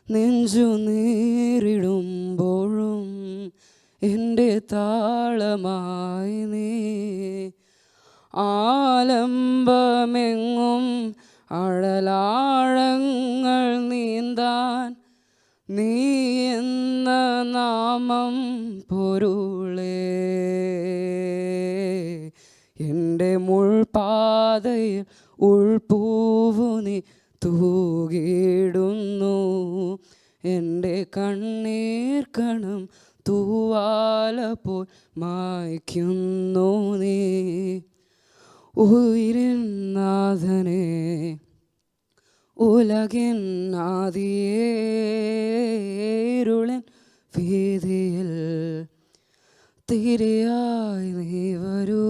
നെഞ്ചു നീറിടുമ്പോഴും എൻ്റെ താളമായി നീ. ആലംബമെങ്ങും അഴലാഴങ്ങൾ നീന്താൻ നീ എന്ന നാമം പൊരുളേ. എൻ്റെ മുൾപാതയിൽ ഉൾപ്പൂവു നീ തൂകിടുന്നു. എൻ്റെ കണ്ണീർ കണം തൂവാല പോൽ മായ്ക്കുന്നു നീ. ഉയരിൻ നാഥനേ, ഉലകിൻ ആദിയേ, ഇരുളിൻ വീതിയിൽ തിരിയായി നീ വരൂ.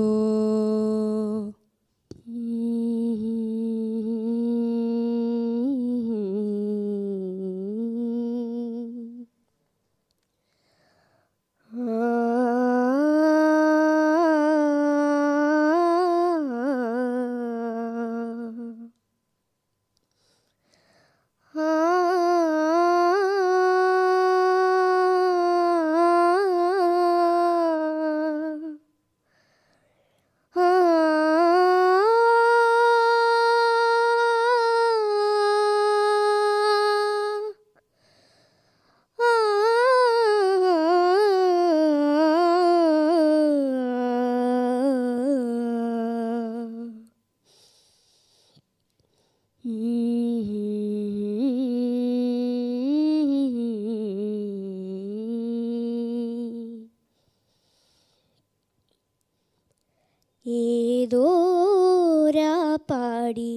ഏതോരാ പാടി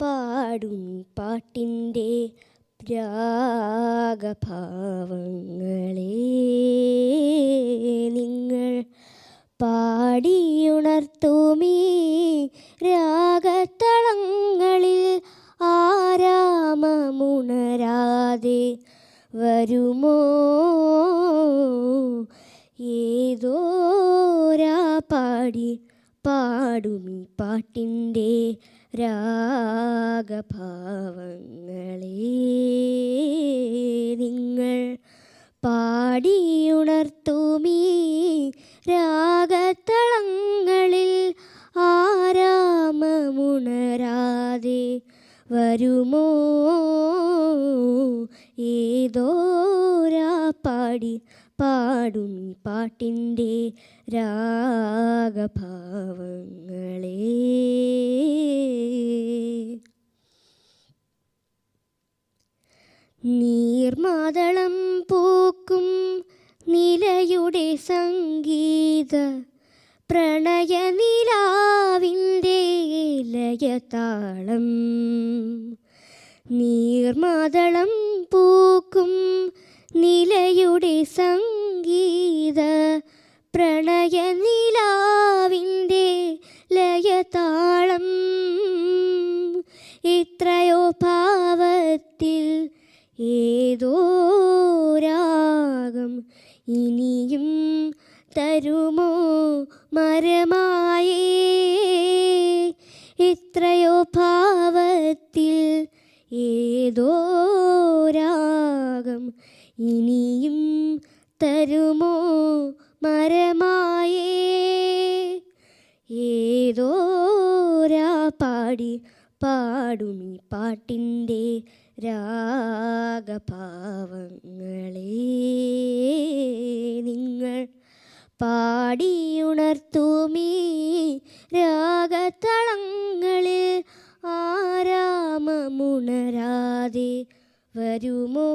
പാടും പാട്ടിൻ്റെ രാഗഭാവങ്ങളെ നിങ്ങൾ പാടിയുണർത്തുമീ രാഗത്തളങ്ങളിൽ ആരാമമുണരാതെ വരുമോ? ഏതോരാ പാടി പാടും പാട്ടിൻ്റെ രാഗഭാവങ്ങളെ നിങ്ങൾ പാടിയുണർത്തുമീ രാഗത്തളങ്ങളിൽ ആരാമമുണരാതെ വരുമോ? ഏതോരാ പാടി പാടും പാട്ടിൻ്റെ രാഗഭാവങ്ങളെ നീർമാതളം പൂക്കും നിലയുടെ സംഗീത പ്രണയനിലാവിൻ്റെ ലയതാളം നീർമാതളം പൂക്കും നിലയുടെ സംഗീത പ്രണയനിലാവിൻ്റെ ലയതാളം എത്രയോ ഭാവത്തിൽ ഏതോ രാഗം ഇനിയും തരുമോ മരമായേ എത്രയോ ഭാവത്തിൽ ഏതോ രാഗം ഇനിയും തരുമോ മരമായേ പാടി പാടുമീ പാട്ടിൻ്റെ രാഗഭാവങ്ങളെ നിങ്ങൾ പാടിയുണർത്തുമീ രാഗതളങ്ങളിൽ ആരാമമുണരാതെ വരുമോ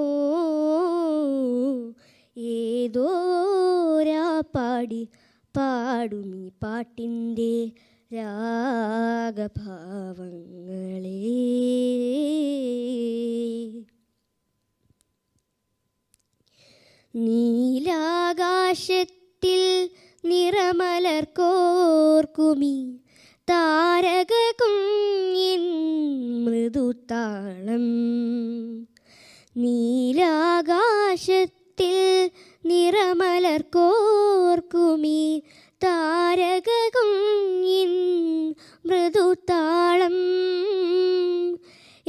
ഏതോരാ പാടി പാടുമീ പാട്ടിൻ്റെ രാഗഭാവങ്ങളെ നീലാകാശത്തിൽ നിറമലർ കോർക്കുമീ താരകകുഞ്ഞിൻ മൃദുതാളം നീലാകാശത്തിൽ നിറമലർ കോർക്കുമീ താരകകുഞ്ഞിൻ മൃദുതാളം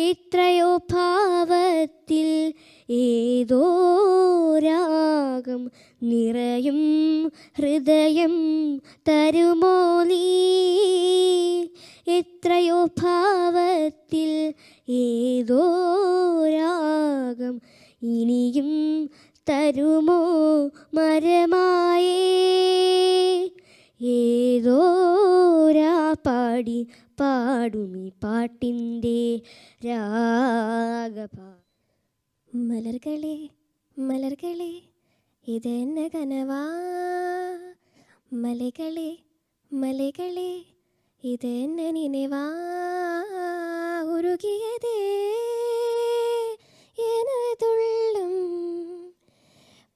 എത്രയോ ഭാവത്തിൽ ഏതോ രാഗം നിറയും ഹൃദയം തരുമോ നീ എത്രയോ ഭാവത്തിൽ ഏതോ രാഗം ഇനിയും തരുമോ മരമായേ ഏതോരാ പാടി പാടുമീ പാട്ടിൻ്റെ രാഗഭാ മലർകളെ മലർകളെ ഇതെന്ന കനവാ മലകളെ മലകളെ ഇതെന്ന നിனைவா ഉരുകിയതേ எனதுள்ளம்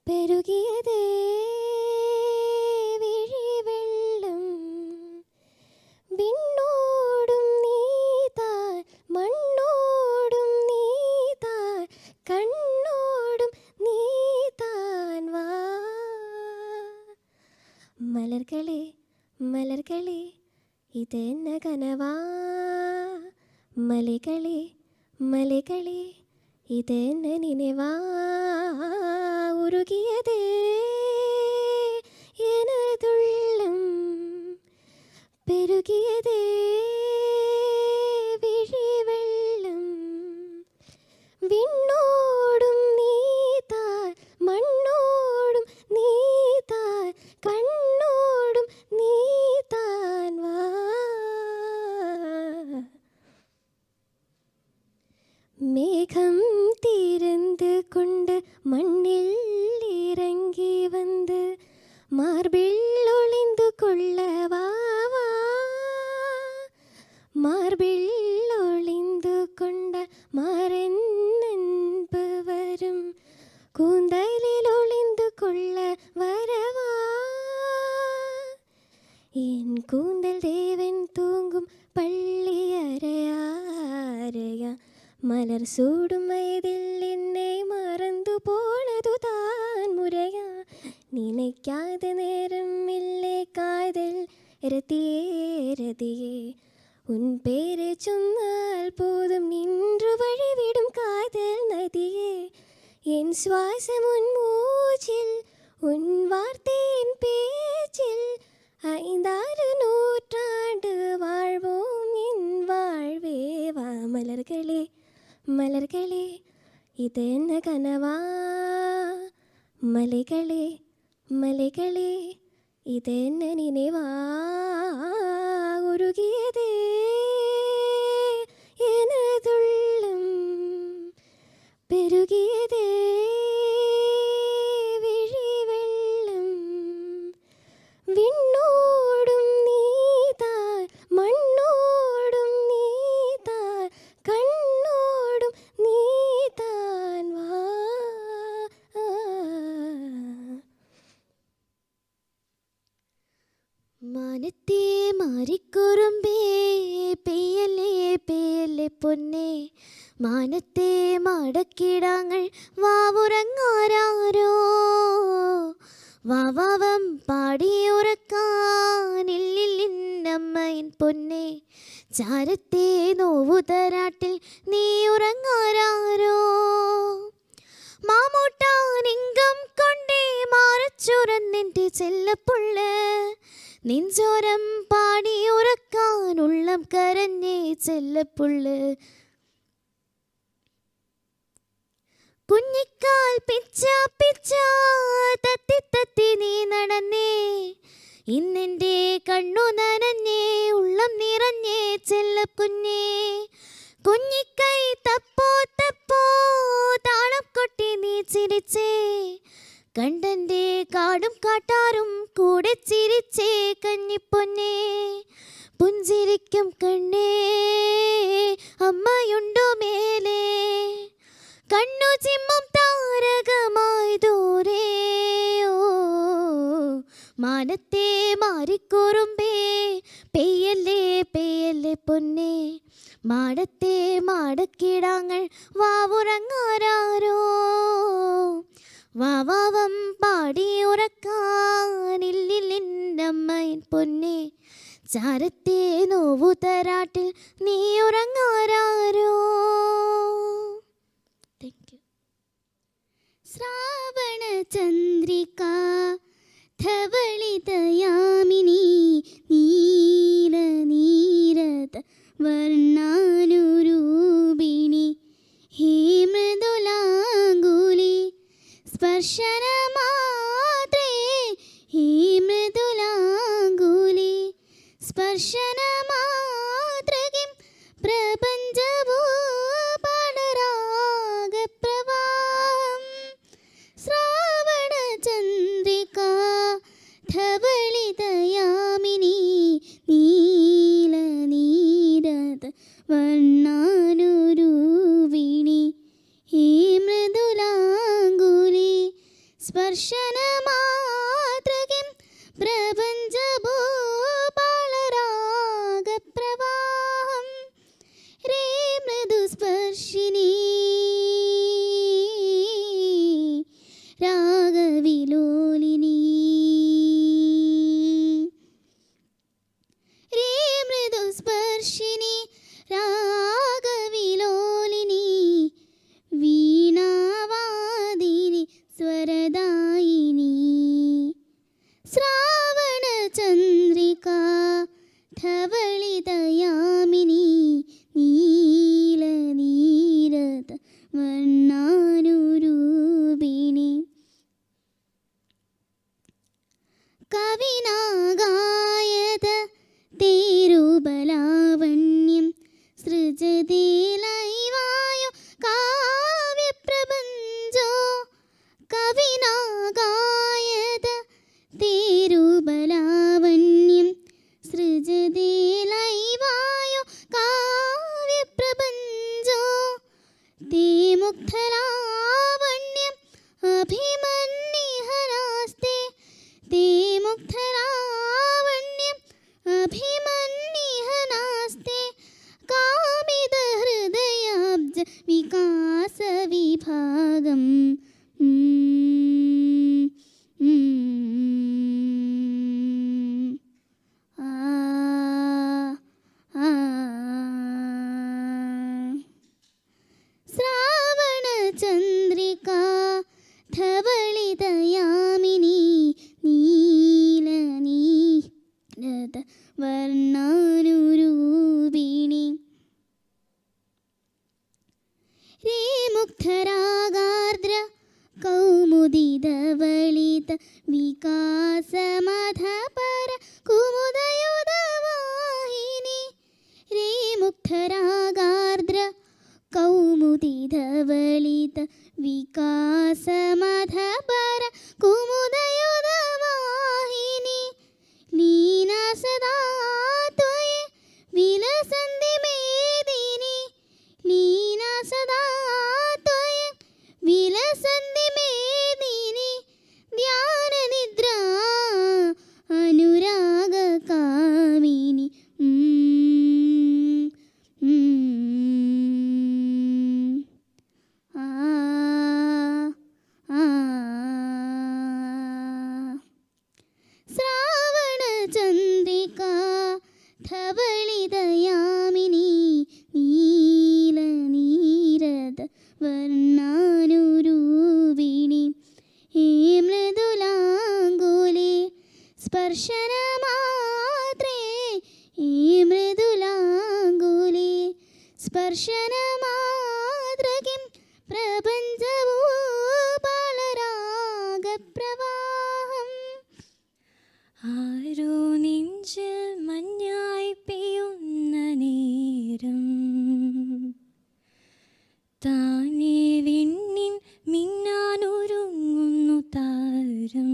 പെരുകിയതേ വിഴിവെള്ളം വിണ്ണോടും നീതാൻ മണ്ണോടും നീതാൻ കണ്ണോടും നീതാൻ വാ മലർകളെ മലർകളെ ഇതെന്ന കനവാ മലകളെ മലകളെ ഇതെന്ന നിனைவா ഉരുകിയതേ எனதுள்ளം പെരുകിയതേ വിഴിവെള്ളം വിണ്ണോടും നീതാൻ മണ്ണോടും നീതാൻ കണ്ണോടും നീതാൻ വാ மேகம் திறந்து கொண்டு மண்ணில் இறங்கி வந்து மார்பில் ஒளிந்து கொள்ளவா மார்பில் ஒளிந்து கொண்ட மாறன் அன்பு வரும் கூந்தலில் ஒளிந்து கொள்ள வரவா என் கூந்தல் தேவன் தூங்கும் பள்ளி அறையா മലർ സൂടും വയതിൽ എന്നെ മറന്നു പോണതുതാൻ മുരയാ നിനയ്ക്കാതെ നേരമില്ലേ കാതൽ രതിയേ രതിയേ ഉൻ പേര് ചൊന്നാൽ പോതും നിன்று വഴിവിടും കാതൽ നദിയേ എൻ ശ്വാസം ഉൻ മൂച്ചിൽ ഉൻ വാർത്തയിൻ പേച്ചിൽ ஐந்தாறு நூற்றாண்டு வாழ்வோம் என் வாழ்வே வா மலர்களே மலர்களே ഇതെന്ന കനവാ മലകളെ മലകളെ ഇതെന്ന നിனைவா ഉരുകിയതേ எனதுள்ளം പെരുകിയതേ വിഴിവെള്ളം വിണ്ണോടും നീതാൻ മണ്ണോടും നീതാൻ കണ്ണോടും നീതാൻ വാ മാനത്തെ മാറിക്കുറുമ്പേ പെയ്യല്ലേ പെയ്യല്ലേ പൊന്നേ മാനത്തെ മടക്കിടാങ്ങൾ വാവുറങ്ങാരോ വാവാവം പാടിയുറക്കാനില്ലിന്നമ്മയിൻ പൊന്നേ ചാരത്തെ നോവു തരാട്ടിൽ നീ ഉറങ്ങാരോ മാമൂട്ടാനിങ്കം കൊണ്ടേ മാറച്ചുരന്നെൻ്റെ ചെല്ലപ്പുള്ള നെഞ്ചോരം പാടി ഉറക്കാൻ ഉള്ളം കരഞ്ഞേ ചെല്ലപ്പുള്ള കുഞ്ഞിക്കാൽ പിച്ച പിച്ച തത്തി തത്തി നീ നടന്നേ ഇന്നെൻ്റെ കണ്ണു നനഞ്ഞേ ഉള്ളം നിറഞ്ഞേ ചെല്ലക്കുഞ്ഞേ കുഞ്ഞിക്കൈ തപ്പോ തപ്പോ താളം കൊട്ടി നീ ചിരിച്ചേ കണ്ടൻ്റെ കാടും കാട്ടാറും കൂടെ ചിരിച്ചേ കഞ്ഞിപ്പൊന്നേ പുഞ്ചിരിക്കും കണ്ണേ അമ്മയുണ്ടോ മേലേ കണ്ണു ചിമ്മും താരകമായി ദൂരെ മാനത്തെ മാറിക്കുറുമ്പേ പെയ്യല്ലേ പെയ്യല്ലേ പൊന്നേ മാടത്തെ മാടക്കിടാങ്ങൾ വാവുറങ്ങാരോ വാവാവം പാടി ഉറക്കാനില്ലില്ലമ്മയിൻ പൊന്നേ ചാരത്തെ നോവു തരാട്ടിൽ നീ ഉറങ്ങാരോ. ശ്രാവണ ചന്ദ്രിക ധവളിതയാമിനി നീല നീരത വർണ്ണാനുരൂപിണി ഹേ മൃദുലാംഗുലി സ്പർശന മാത്രേ ഹേ മൃദുലാംഗുലി സ്പർശന മാത്രകിം പ്രപഞ്ചഭൂ പടരാഗപ്രവാഹം ശ്രാവണ ചന്ദ്രിക ധവളിതയാമിനി നീല നീരത വർണ്ണാനുരൂപിണി ഹേ മൃദുലാംഗുലി സ്പർശന മാത്രകിം പ്രപഞ്ചഭൂപാളരാഗപ്രവാഹം രേ മൃദുസ്പർശിനി രാഗവിലോലിനി രേ മൃദുസ്പർശിനി രാഗവിലോലിനി വീണാവാദിനി സ്വരദായിനി ശ്രാവണ ചന്ദ്രിക ധവളിതയാമിനി നീല നീരത വർണ്ണാനുരൂപിണി കവിനാഗായത തേരുബലാവണ്യം സൃജതി ലൈവായോ കാവ്യപ്രപഞ്ചോ കവിനാഗായത തേരുബലാവണ്യം സൃജതി ലൈവായോ കാവ്യപ്രപഞ്ചോ തേ മുഗ്ധലാവണ്യം അഭിമന്യഹനാസ്തേ തേ മുഗ്ധലാവണ്യം അഭിമന്യഹനാസ്തേ കാമിത ഹൃദയാബ്ജ വികാസ വിഭാഗം ശ്രാവണ ചന്ദ്രിക ധവളിതയാമിനി നീല നീരത വർണ്ണാനുരൂപിണി രേ മുഗ്ധരാഗാർദ്ര കൗമുദിതവളിത വികാസമധപര കുമുദയുധവാഹിനി രേ മുഗ്ധരാഗാർദ്ര കൗമുദിതവളിത വികാസമധപര കുമുദയുധവാഹിനി ലീനാ സദാ ത്വയി വിലസന്തി മേദിനി ലീനാ സദാ ത്വയി വിലസന്തി മേദിനി ധ്യാനനിദ്രാ അനുരാഗകാമിനി ആ സ്പർശനമാതൃകിം പ്രപഞ്ചവോ ബാലരാഗപ്രവാഹം. ആരോ നെഞ്ചിൽ മഞ്ഞായി പെയ്യുന്ന നേരം താനേ വിണ്ണിൻ മിന്നാനൊരുങ്ങുന്നു താരം.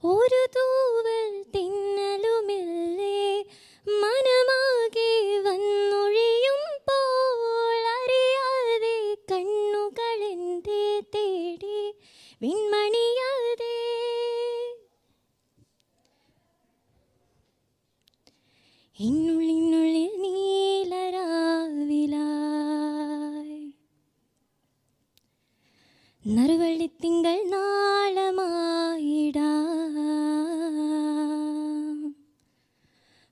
ഒരു തൂവൽ തിന്നലുമില്ലേ മനമാകെ വന്നൊഴിയുമ്പോൾ അറിയാതെ കണ്ണുകളെന്തേ തേടി വിൺമണിയാതെ. ഇന്നുള്ളിനുള്ളിൽ നീലരാവിലായി നറുവള്ളിത്തിങ്കൾ നാളമായിടാം.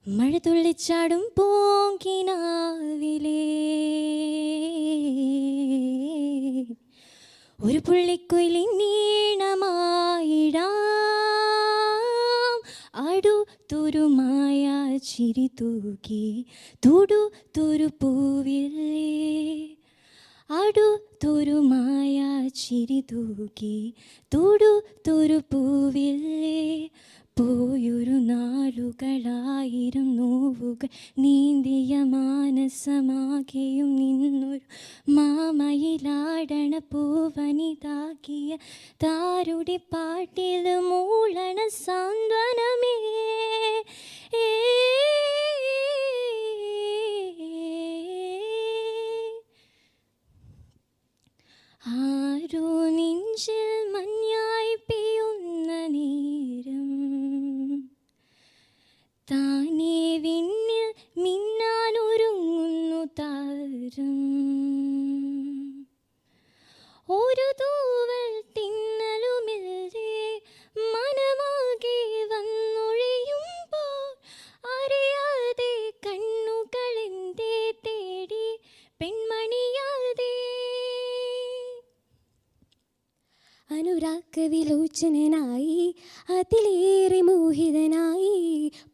മഴ തുള്ളിച്ചാടും പൂങ്കിനാവിലേ ഒരു പുള്ളിക്കുയിലിൻ നീണമായിടാം. അടുത്തൊരുമായ ചിരി തൂക്കി തുടുത്തൊരു പൂവില്ലേ അടുത്തൊരുമായ ചിരി തൂക്കി തുടുത്തൊരു പൂവില്ലേ. പോയൊരു നാളുകളായിരം നോവുകൾ നീന്തിയ മാനസമാകെയും നിന്നൊരു മാമയിലാടണ പൂവനിതാക്കിയ താരുടെ പാട്ടിൽ മൂളണ സാന്ത്വനമേ. ആരോ നെഞ്ചിൽ മഞ്ഞായി പെയ്യുന്ന നേരം താനേ വിണ്ണിൽ മിന്നാനൊരുങ്ങുന്നു താരം. ഒരു തൂവൽ തിന്നലുമില്ലേ മനമാകെ വന്നൊഴിയുമ്പോൾ അറിയാതെ കണ്ണുകളെന്തേ തേടി പെൺമണിയാതെ. അനുരാഗവിലോചനായി അതിലേറെ മോഹിതനായി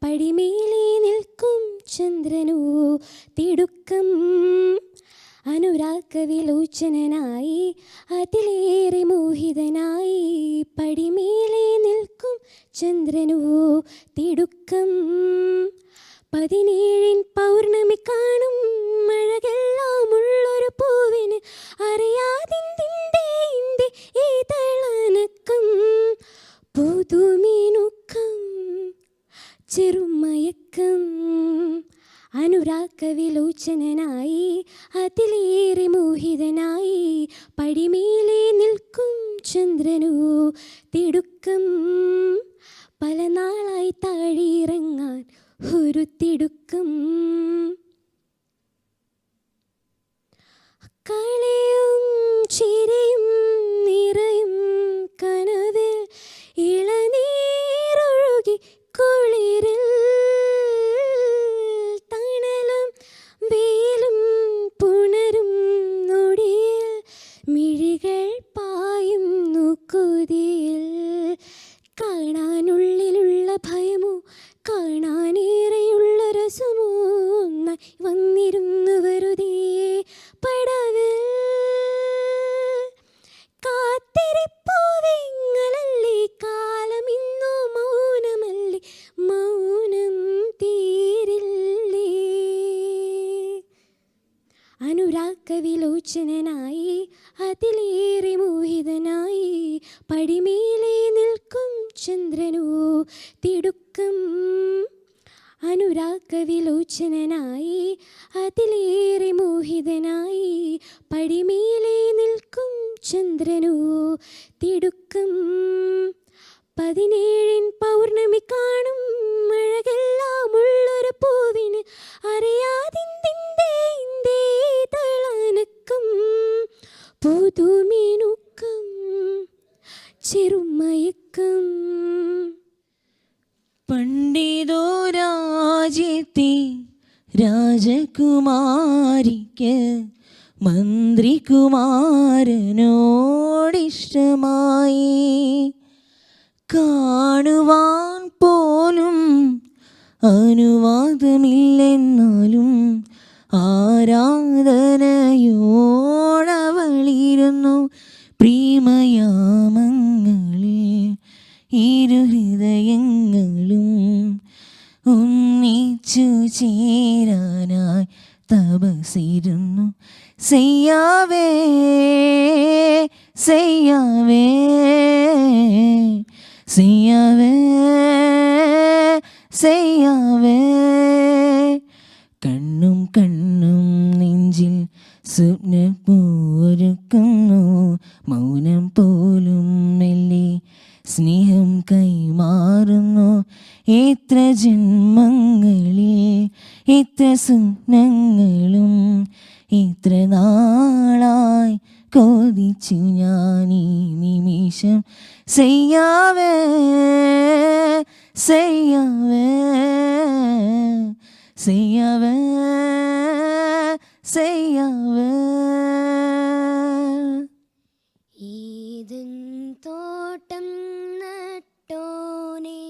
പടിമേലെ നിൽക്കും ചന്ദ്രനോ തിടുക്കം. അനുരാഗവിലോചനായി അതിലേറെ മോഹിതനായി പടിമേലെ നിൽക്കും ചന്ദ്രനോ തിടുക്കം. 17 പൗർണമി കാണും മഴകെല്ലാം ഉള്ളൊരു പൂവിന് അറിയാതിന്റെ ഏതളനക്കം. പുതുമീനുക്കം ചെറുമയക്കം. അനുരാഗവിലോചനായി അതിലേറെ മോഹിതനായി പടിമേലെ നിൽക്കും ചന്ദ്രനോ തിടുക്കം. പല നാളായി താഴെയിറങ്ങാൻ ഒരു തിടുക്കം. കളിയും ചിരിയും നിറയും കനവിൽ ഇളനീരൊഴുകി കുളിരിൽ തണലും വെയിലും പുണരും നൊടിയിൽ മിഴികൾ പായുന്നു കൊതിയിൽ. കാണാനുള്ളിലുള്ള ഭയമോ കാണാനേറെയുള്ള രസമോ ഒന്നായി വന്നിരുന്നു വെറുതെ പടവിൽ. കാത്തിരിപ്പൂവിങ്ങളല്ലേ കാലമിന്നോ മൗനമല്ലേ മൗനം തീരില്ലേ. അനുരാഗവിലോചനായി അതിലേറെ മോഹിതനായി പടിമേലെ നിൽക്കും ചന്ദ്രനോ തിടുക്കം. അനുരാഗവിലോചനായി അതിലേറെ മോഹിതനായി പടിമേലെ നിൽക്കും ചന്ദ്രനോ തിടുക്കം. 17 പൗർണമി കാണും മഴകെല്ലാം ഉള്ളൊരു പൂവിന് അറിയാതിന്റെ തളനക്കം. പുതുമീനുക്കം ചെറുമയക്കം. പണ്ടിതോ രാജ്യത്തെ രാജകുമാരിക്ക് മന്ത്രികുമാരനോടിഷ്ടമായി. കാണുവാൻ പോലും അനുവാദമില്ലെന്നാലും ആരാധനയോടവളിരുന്നു പ്രേമയാമങ്ങളിൽ ഇരുഹൃദയങ്ങളും ഒന്നിച്ചു ചേരാനായി തപസിരുന്നു. ചെയ്യാവേ ചെയ്യാവേ ചെയ്യാവേ ചെയ്യാവേ കണ്ണും കണ്ണും നെഞ്ചിൽ സ്വപ്നപ്പൂരക്കുന്നു. മൗനം പോലും മെല്ലെ സ്നേഹം കൈമാറുന്നു. എത്ര ജന്മങ്ങളിൽ എത്ര സ്വപ്നങ്ങളും എത്ര നാളായി കൊതിച്ചു ഞാൻ ഈ നിമിഷം. ചെയ്യാവേ ചെയ്യാവേ ചെയ്യാവേ ചെയ്യാവേ. ഏതൻ തോട്ടം നട്ടോനേ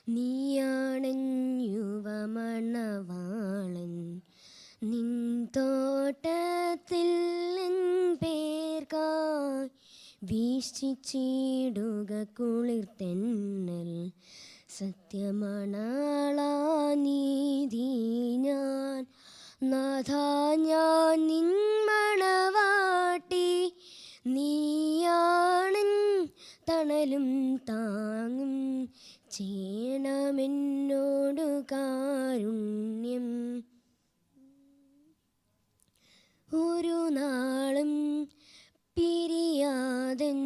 നീയാണഞ്ഞുവമണവാളൻ. നിൻ തോട്ടത്തിൽ നിൻ പേർക്കായി വീക്ഷിച്ചിടുക കുളിർത്തെന്നൽ. സത്യമണാളാ നീതി ഞാൻ നാഥാ ഞാൻ നിൻ മണവാട്ടി. നീയാണൻ തണലും താങ്ങും ചെയ്യണമെന്നോടു കാരുണ്യം. ഒരു നാളും പിരിയാതൻ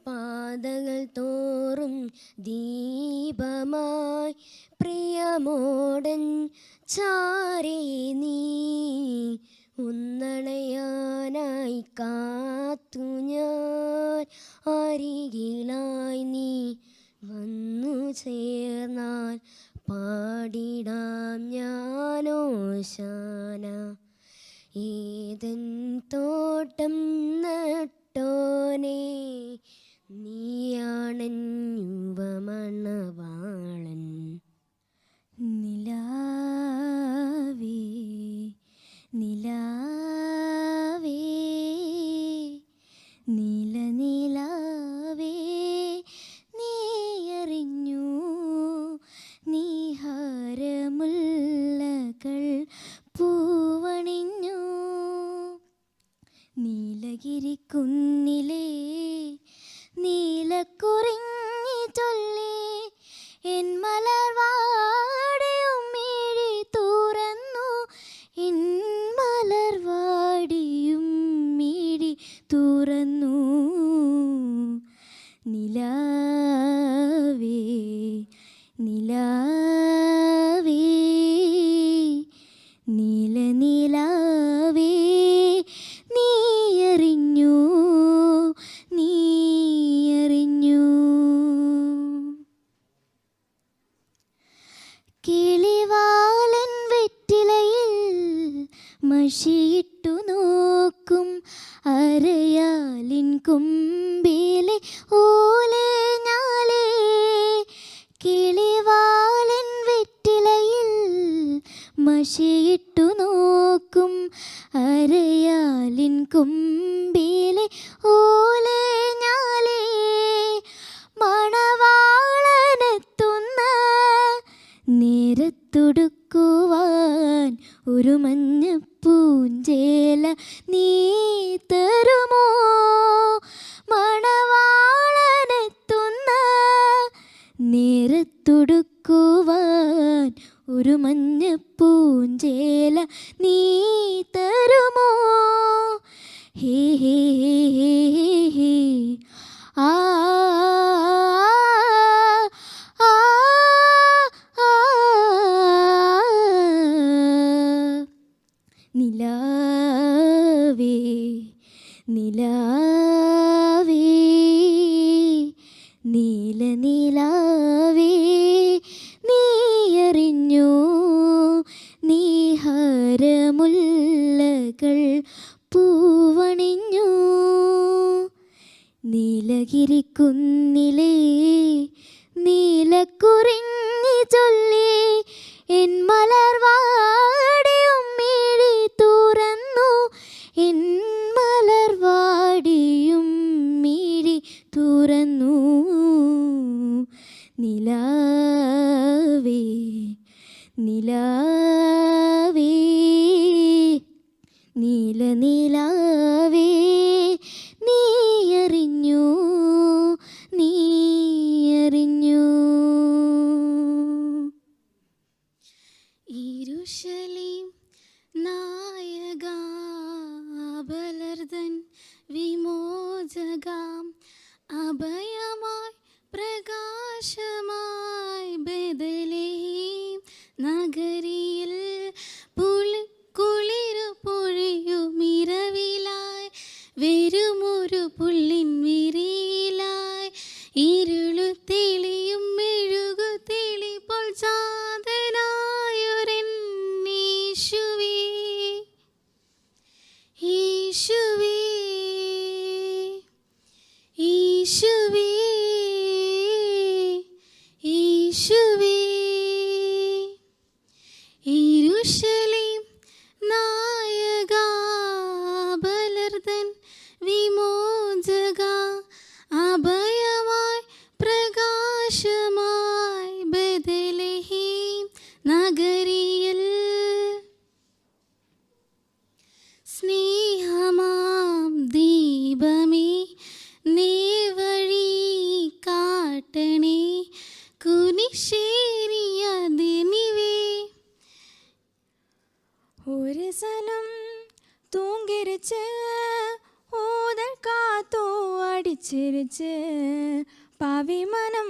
പാതകൾ തോറും ദീപമായി പ്രിയമോടൻ ചാരേ നീ ഒന്നണയാനായി കാത്തു ഞാൻ. അരികിലായി നീ വന്നു ചേർന്നാൽ പാടിടാം ഞാനോശാന. ഏതൻ തോട്ടം നട്ടോനേ നീയാണഞ്ഞുവമണവാളൻ. നിലാവേ നിലാവേ നീലനിലാവേ നീയറിഞ്ഞു നീഹാരമുല്ലകൾ പൂവണിഞ്ഞു. നീലഗിരിക്കുന്നിലേ നീലക്കുറിഞ്ഞി ചൊല്ലി എൻ മലർവാടിയും മിഴി തുറന്നു. എൻ മലർവാടിയും മിഴി തുറന്നു. നിലാവേ നിലാവേ നീലനിലാവേ നീയറിഞ്ഞു നീയറിഞ്ഞു. കിളിവാലൻ വെറ്റിലയിൽ മഷിയിട്ടു നോക്കും അരയാലിൻ കൊമ്പിലെ ഓലേഞ്ഞാലേ. കിളിവാലൻ വെറ്റിലയിൽ മഷിയിട്ടു നോക്കും അരയാലിൻ കൊമ്പിലെ ഓലേഞ്ഞാലേ. മണവാളനെത്തുന്ന നേരത്തൊടുക്കുവാൻ ഒരു മഞ്ഞപ്പൂഞ്ചേല നീ തരുമോ. മണവാളനെത്തുന്ന നേരത്തൊടുക്കുവാൻ ഒരു മഞ്ഞപ്പൂഞ്ചേല നീ തരുമോ. ഹേ ഹേ ഹേ ഹേ ആ ആ ആ. നിലാവേ നിലാവേ നീലനിലാവേ നീയറിഞ്ഞു നീഹാരമുല്ലകൾ പൂവണിഞ്ഞു. നീലഗിരിക്കുന്നിലേ നീലക്കുറിഞ്ഞി ചൊല്ലി എൻ മലർവാടിയും മിഴി തുറന്നു, എൻ മലർവാടിയും മിഴി തുറന്നു. നിലാവേ നിലാവേ നീലനിലാവേ നീയറിഞ്ഞു നീയറിഞ്ഞു. യെരൂശലേം നായക ബലർദൻ വിമോചകാം, അഭയമായി പ്രകാശമായി ബേത്ലഹേം നഗരിയിൽ കുളിരു പൊഴിയുമിരവിലായി വരുമൊരു പുല്ലിൻ വിരിയിലായി ഇരുളു തെളിയും മെഴുകു തെളിപ്പോൾ ചാതനായൊരെന്നീശുവേ യേശുവേ യേശുവേ യേശുവേ. യെരൂശലേം നായക ബലർദൻ വിമോചക, അഭയമായി പ്രകാശമായി ബേത്ലഹേം നഗരിയിൽ സ്നേഹമാം ദീപമേ നേവഴി കാട്ടണേ, കുനിശേരിയതിനിവേ. ഒരു സനം തൂങ്ങിരിച്ച് ഊതൽ കാത്തോ അടിച്ചിരിച്ച് പാവിമനം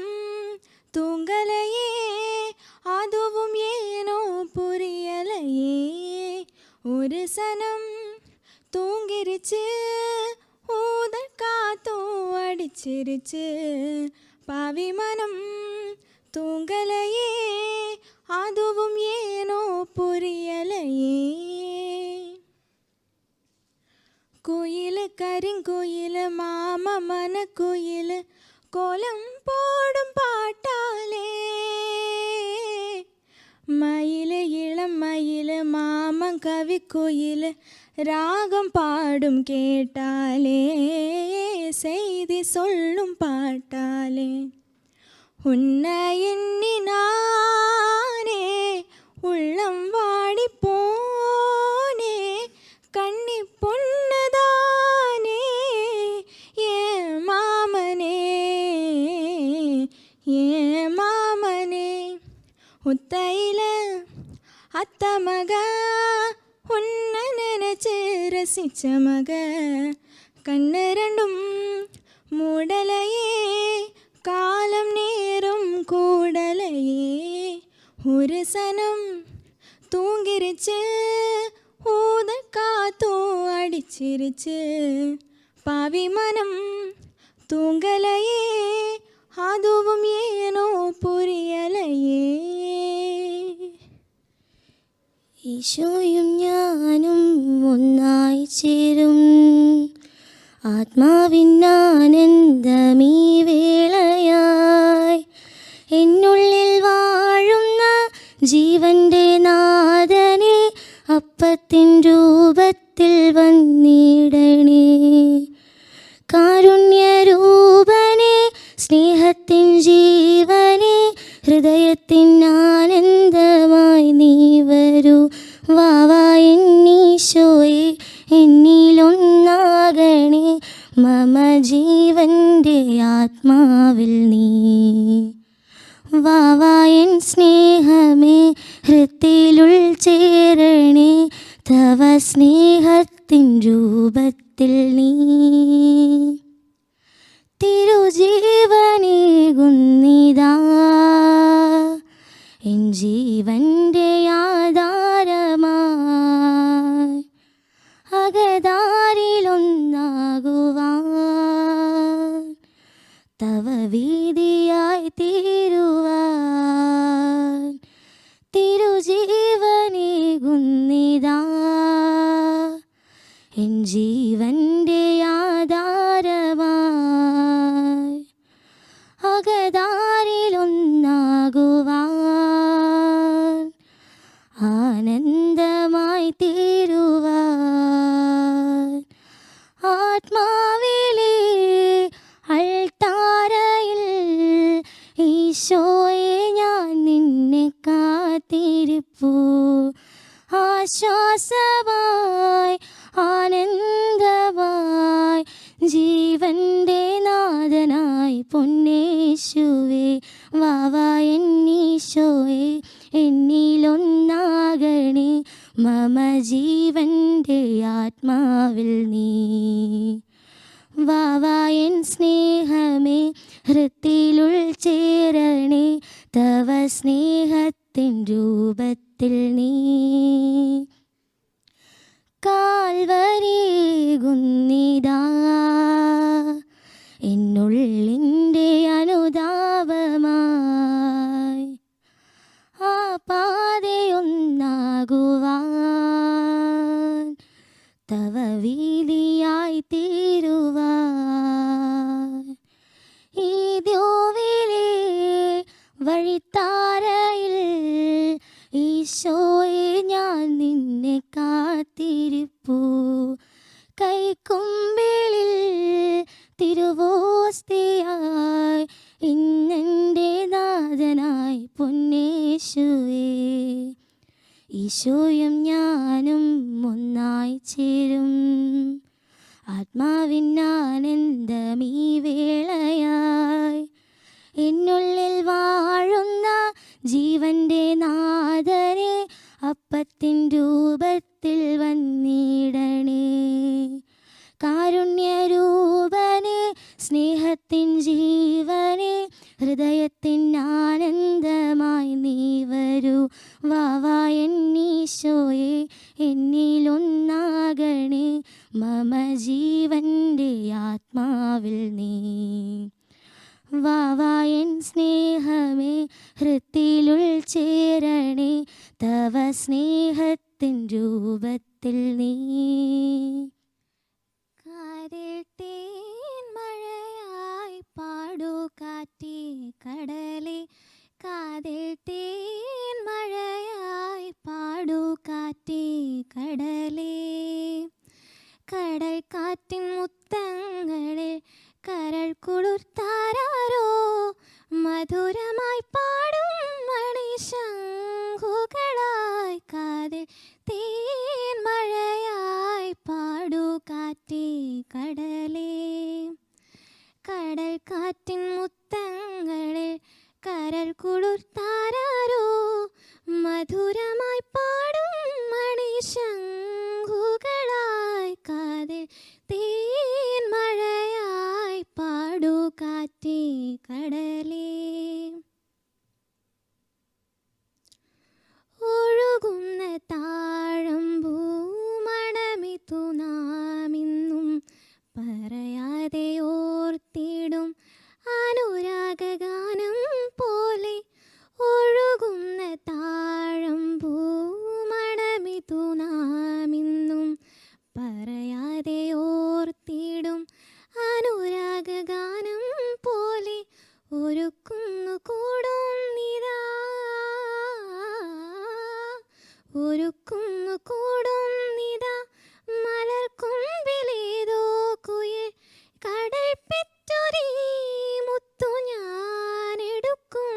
തൂങ്കലയേ, അതുവും ഏനോ പുരിയലയേ. ഒരു സനം തൂങ്ങിരിച്ച് ഊതൽ കാത്തോ അടിച്ചിരിച്ച് പാവിമനം തൂങ്കലയേ, അതുവും ഏനോ പുരിയലയേ. കുയിൽ കരിങ്കുയിൽ മാമ മനക്കുയിൽ കോലം പോടും പാട്ടാലേ, മയില് ഇളം മയില് മാമൻ കവിക്കുയിൽ രാഗം പാടും കേട്ടാലേ, செய்தி சொல்லும் பாட்டாலே. உன்னை எண்ணி நானே உள்ளம் வாடி போனே, கண்ணி பொண்ணுதானே ஏன் மாமனே ஏன் மாமனே. ஒத்தையில அத்த மக உன்னை நினைச்சு ரசிச்ச மக, கண்ணு ரெண்டும் மூடலையே കാലം നേരം കൂടലയേ. ഒരു സനം തൂങ്ങിരിച്ച് ഊതൽ കാത്തോ അടിച്ചിരിച്ച് പാവിമനം തൂങ്കലയേ, അതുവും ഏനോ പുരിയലയേ. ഈശോയും ഞാനും ഒന്നായി ചേരും, ആത്മാവിനാനന്ദമീ വേളയായി എന്നുള്ളിൽ വാഴുന്ന ജീവന്റെ നാഥനെ, അപ്പത്തിൻ രൂപത്തിൽ വന്നിടണേ. കാരുണ്യരൂപനെ സ്നേഹത്തിൻ ജീവനെ, ഹൃദയത്തിൻ ആനന്ദമായി നീ വരൂ. വാവാ എന്നീശോയെ എന്നിലൊന്നാകണേ, മമ ജീവന്റെ ആത്മാവിൽ നീ. വാവാ എൻ സ്നേഹമേ ഹൃത്തിലുൾ ചേരണേ, തവ ആനന്ദമായി തീരുവാൻ ആത്മാവിലെ അൾത്താരയിൽ ഈശോയെ ഞാൻ നിന്നെ കാത്തിരിപ്പു. ആശ്വാസമായി ആനന്ദമായി ജീവന്റെ നാഥനായി പൊന്നേശുവേ വാവാ എന്നീശോയെ എന്നിലൊന്നാകണേ മമ ജീവന്റെ ആത്മാവിൽ നീ. വാവാ എൻ സ്നേഹമേ ഹൃത്തിലുൾ ചേരണേ തവ സ്നേഹത്തിൻ രൂപത്തിൽ നീ. കാൽവരികുന്നിതാ എന്നുള്ളിൻ്റെ അനുതാപമായി ആ പാതയൊന്നാകുവാൻ തവ വീതിയായി തീരുവാൻ ഈ ദ്യോവിലെ വഴിത്താരയിൽ ഈശോയെ ഞാൻ നിന്നെ കാത്തിരിപ്പു. കൈക്കുമ്പിളിൽ തിരുവോസ്തിയായി ഇന്നെൻ്റെ നാഥനായി പൊന്നേശുവേ ഈശോയും ഞാനും ഒന്നായി ചേരും ആത്മാവിനാനന്ദമീ വേളയായി. എന്നുള്ളിൽ വാഴുന്ന ജീവന്റെ നാഥനെ അപ്പത്തിൻ രൂപത്തിൽ വന്നിടണേ. കാരുണ്യരൂപനെ സ്നേഹത്തിൻ ജീവനെ ഹൃദയത്തിൻ ആനന്ദമായി നീ വരൂ. വാവാ എന്നീശോയെ എന്നിലൊന്നാകണേ മമ ജീവന്റെ ആത്മാവിൽ നീ. വാവാ എൻ സ്നേഹമേ ഹൃത്തിലുൾ ചേരണേ തവ സ്നേഹത്തിൻ രൂപത്തിൽ നീ. കാതിൽ മഴയായി പാടൂ കാറ്റേ കടലേ, കാതിൽ മഴയായി പാടൂ കാറ്റേ കടലേ. കടൽ കാറ്റിൻ മുത്തങ്ങളിൽ കരൾ കുളിർത്താരോ മധുരമായി പാടും മണിശംഖുകളായി. കാതിൽ തേൻ മഴയായി പാടൂ കാറ്റേ കടലേ. കടൽ കാറ്റിൻ മുത്തങ്ങളിൽ കരൾ കുളിർത്താരോ മധുരമായി പാടും മണിശംഖുകളായി. കാതിൽ തേൻ മഴയായി പാടൂ കാറ്റേ കടലേ. ഒഴുകുന്ന താഴമ്പൂ മണമിതു നാമിന്നും പറയാതെ ഓർത്തിടും അനുരാഗഗാനം പോലെ. ഒഴുകുന്ന താഴമ്പൂ മണമിതു നാമിന്നും പറയാതെ ഓർത്തിടും അനുരാഗഗാനം പോലെ. ഒരുക്കുന്നു കൂടുന്നിതാ ഒരുക്കുന്നു കൂടുന്നിതാ മലർക്കൊമ്പിലേതോ കുയിൽ. കടൽ പെറ്റൊരീ മുത്തു ഞാനെടുക്കും.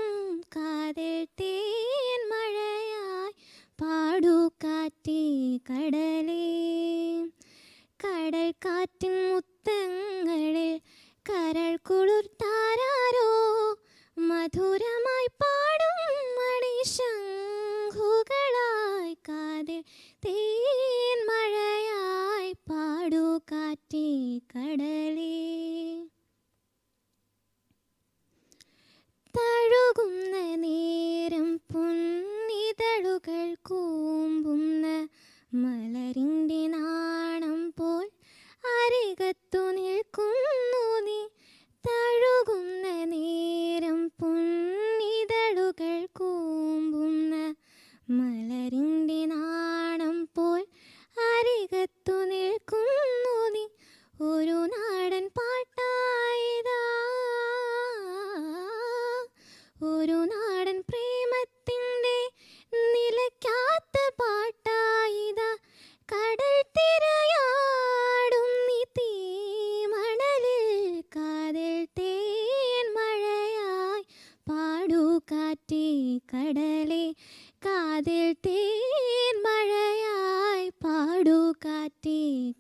കാതിൽ തേൻ മഴയായി പാടൂ കാറ്റേ കടലേ. കടൽ കാറ്റിൻ മുത്തങ്ങളിൽ കരൾ കുളിർത്താരോ മധുരമായി പാടും മണിശംഖുകളായി. കാതിൽ തേൻ മഴയായി പാടൂ കാറ്റേ കടലേ. തഴുകുന്ന നേരം പൊന്നിതളുകൾ കൂമ്പുന്ന മല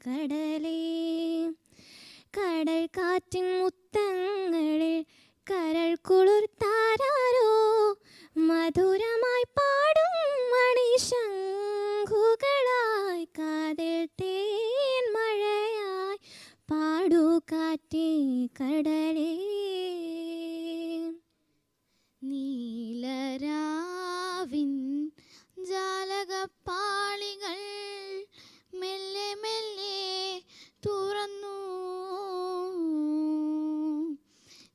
കടലേ. കടൽ കാറ്റിൻ മുത്തങ്ങളിൽ കരൾ കുളിർത്താരോ മധുരമായി പാടും മണിശംഖുകളായി കാതിൽ തേൻ മഴയായി പാടൂ കാറ്റേ കടലേ. നീലരാവിൻ ജാലകപ്പാളികൾ മെല്ലെ മെല്ലെ തുറന്നു.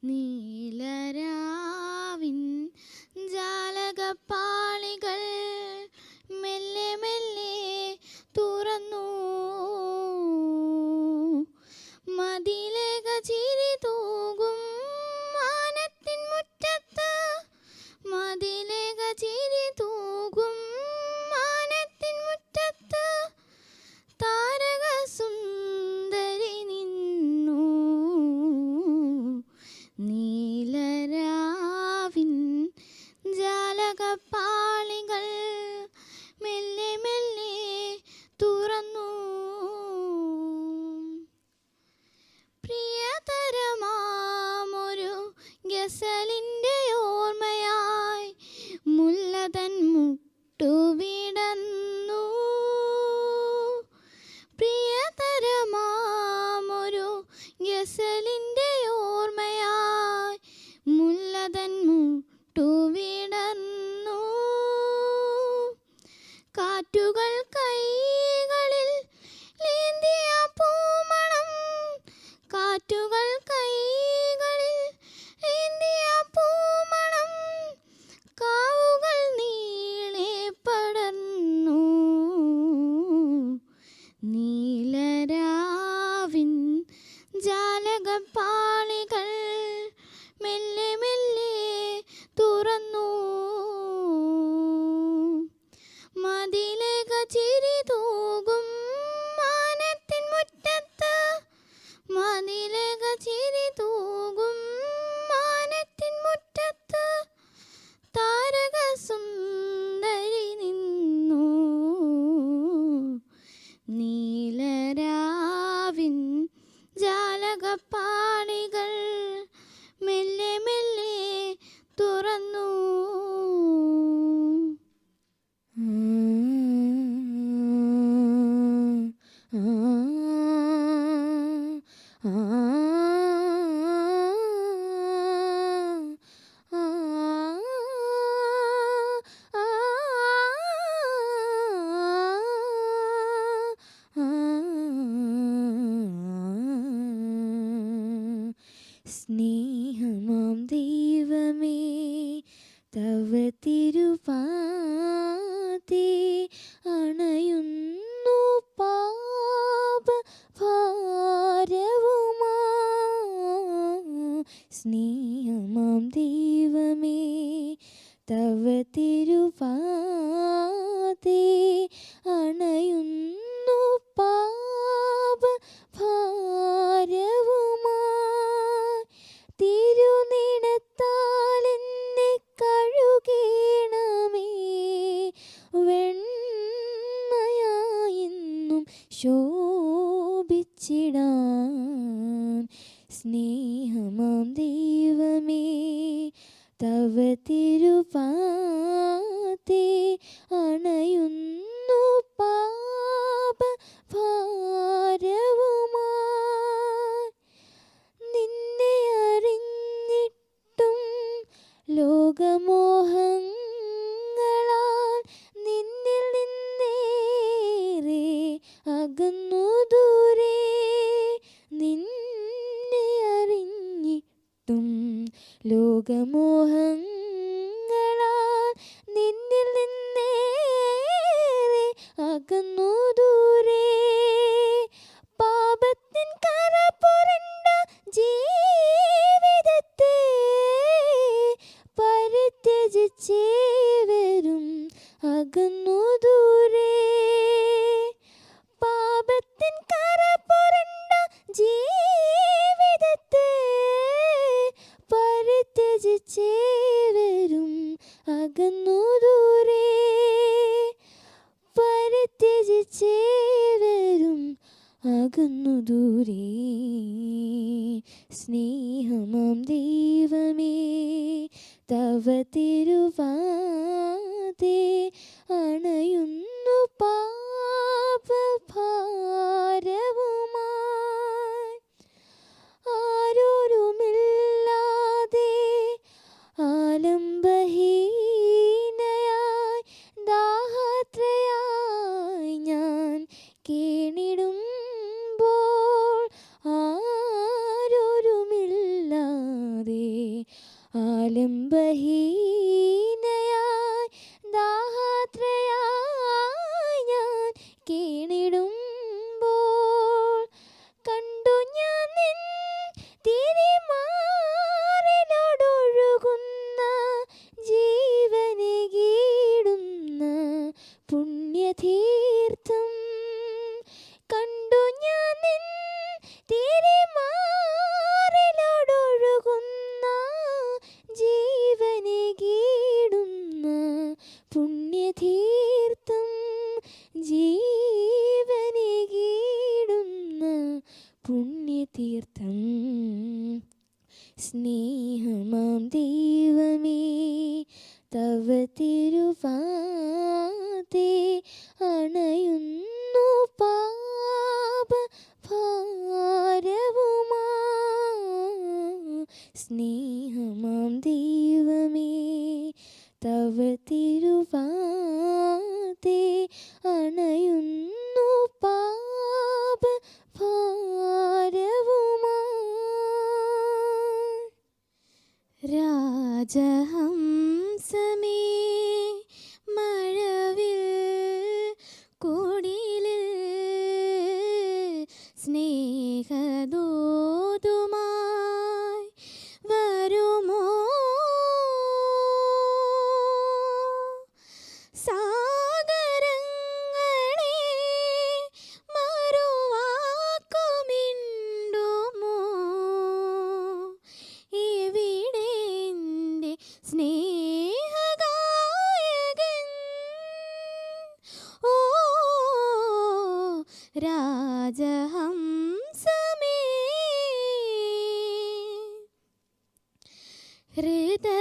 നീലരാവിൻ ജാലകപ്പാളികൾ മെല്ലെ മെല്ലെ തുറന്നു. മതിലേക ചിരി തൂകും മാനത്തിൻ മുറ്റത്ത്. മതിലേക ചിരി തൂകും മാനത്തിൻ മുറ്റത്ത് താരക സുന്ദരി നിന്നു. നീലരാവിൻ ജാലകപ്പാളികൾ മെല്ലെ മെല്ലെ തുറന്നു. പ്രിയതരമാമൊരു ഗസലിൻ്റെ ഓർമ്മയായി മുല്ലതൻ മുട്ടുവിടന്നു. പ്രിയതരമാമൊരു ഗസലിൻ്റെ ഓർമ്മയായി മുല്ലതൻ മുട്ടുവിടന്നു. കാറ്റുകൾ കൈകളിൽ ലേന്തിയ പൂമണം. കാറ്റുകൾ കൈകളിൽ ഏന്തിയ പൂമണം. കാവുകൾ നീളെ പടർന്നു. നീലരാവിൻ ജാലകപ്പാളികൾ മെല്ലെ മെല്ലെ തുറന്നു. മതിലേക ചിരി തൂകും മാനത്തിൻ മുറ്റത്ത്. മതിലേക ചിരി തൂകും മാനത്തിൻ മുറ്റത്ത് താരക സുന്ദരി നിന്നു. നീലരാവിൻ ജാലകപ്പാളികൾ മെല്ലെ മെല്ലെ തുറന്നു. സ്നേഹമാം ദൈവമേ തവ തിരുപാതേ അണയുന്നു പാപ ഭാരവുമാ. സ്നേഹമാം ദൈവമേ തവ തിരുപാതേ അണയുന്നു പാപ ഭാരവുമാ. തിരുനിണത്താലെന്നെ കഴുകേണമേ വെണ്മയായെന്നും ശോഭിച്ചിടാൻ. സ്നേഹമാം ദൈവമേ തവ തിരുപാതേ അണയുന്നു പാപ ഭാരവുമാ. നിന്നെ അറിഞ്ഞിട്ടും ലോകമോഹങ്ങളാൽ നിന്നിൽ നിന്നേറെ അകന്നു ദൂരെ. നിന്നെ അറിഞ്ഞിട്ടും ലോകമോഹങ്ങളാൽ നിന്നിൽ നിന്നേറെ അകന്നു ദൂരെ. പാപത്തിൻ കര പുരണ്ട ജീവിതത്തെ പരിത്യജിച്ചേവരും അകന്നു ദൂരെ. പാപത്തിൻ കര പുരണ്ട ജീവിതത്തെ പരിത്യജിച്ചേ സ്നേഹമാം ദൈവമേ തവ തിരുവാതെ അണയുന്നു പാപഭാരവുമായി ആരോരുമില്ലാതെ ആലംബഹീനയായി ദാഹത്രയായി ഞാൻ കേണിടുമ്പോൾ ആരോരുമില്ലാതെ ആലംബഹീനയായി ദാഹത്രയായി ഞാൻ കേണിടുമ്പോൾ കണ്ടു ഞാൻ നിൻ തിരുമാറിനോടൊഴുകുന്ന ജീവനെ കീടുന്ന പുണ്യതീർത്ഥം കണ്ടു ഞാൻ നിൻ തിരുമാറിനോടൊഴുകുന്ന ജീവനെ കീടുന്ന പുണ്യതീർത്ഥം ജീവനെ കീടുന്ന പുണ്യതീർത്ഥം സ്നേഹമാം ദൈവമേ തവ തിരുവാതെ അണയുന്നു പാപഭാരവുമായി സ്നേഹമാം ദൈവമേ തവ തിരുവാതെ അണയുന്നു പാപഭാരവുമായി രാജഹംസമേ മഴവിൽ കുടിലിൽ സ്നേഹദൂതുമായി വരുമോ സാഗരങ്ങളെ മറുവാക്കുമിണ്ടുമോ ഇവിടെ എൻ്റെ സ്നേഹഗായകൻ ഓ രാജഹംസമേ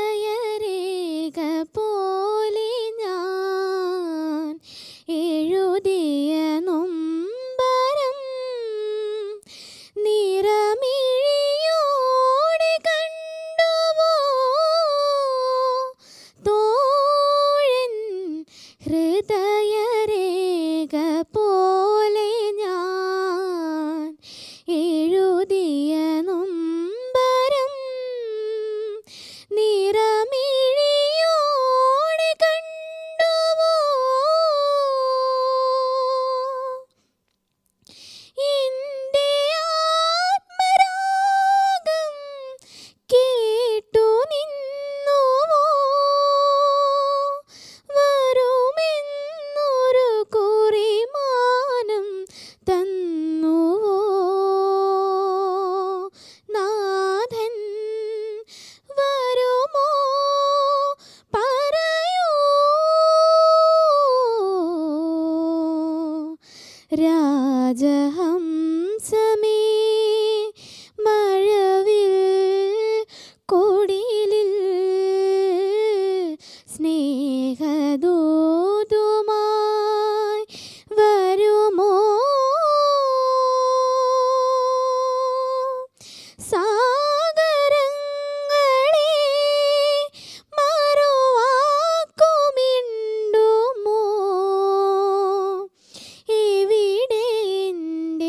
ഹൃദയരേഖ പോലെ ഞാൻ എഴുതിയ നൊമ്പരം നിറമിഴിയോടെ കണ്ടുവോ തോഴൻ ഹൃദയരേഖ പോലെ ഞാൻ എഴുതിയ നൊമ്പരം നിറമിഴിയോടെ കണ്ടുവോ എൻ്റെ ആത്മരാഗം കേട്ടു നിന്നുവോ വരുമെന്നൊരു കുറിമാനം തന്നുവോ നാഥൻ വരുമോ പറയൂ രാജഹംസമേ മഴവിൽ കൊടിലിൽ സ്നേഹദൂതുമായി വരുമോ സാഗരങ്ങളെ മറുവാക്കുമിണ്ടുമോ ഇവിടെ എൻ്റെ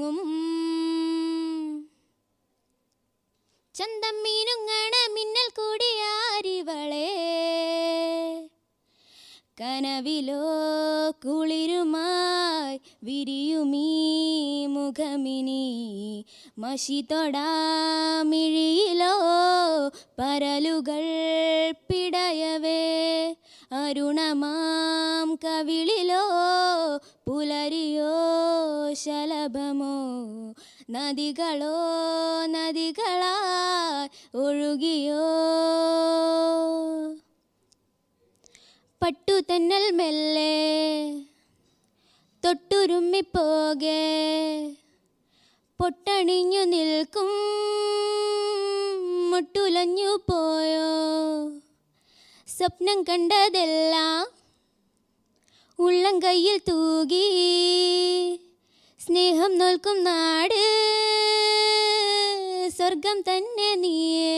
തിളങ്ങും ചന്തം മീനുങ്ങണ മിന്നൽ കൂടിയാരിവളെ കനവിലോ കുളിരുമായി വിരിയുമീ മുഖമിനി മഷി തൊടാമിഴിയിലോ പരലുകൾ പിടയവേ അരുണമാം കവിളിലോ പുലരിയോ ശലഭമോ നദികളോ നദികളായി ഒഴുകിയോ പട്ടുതന്നൽ മെല്ലെ തൊട്ടുരുമ്മിപ്പോകെ പൊട്ടണിഞ്ഞു നിൽക്കും മുട്ടുലഞ്ഞു പോയോ സ്വപ്നം കണ്ടതെല്ലാം ഉള്ളം കയ്യിൽ തൂകി സ്നേഹം നോൽക്കും നാട് സ്വർഗം തന്നെ നീയേ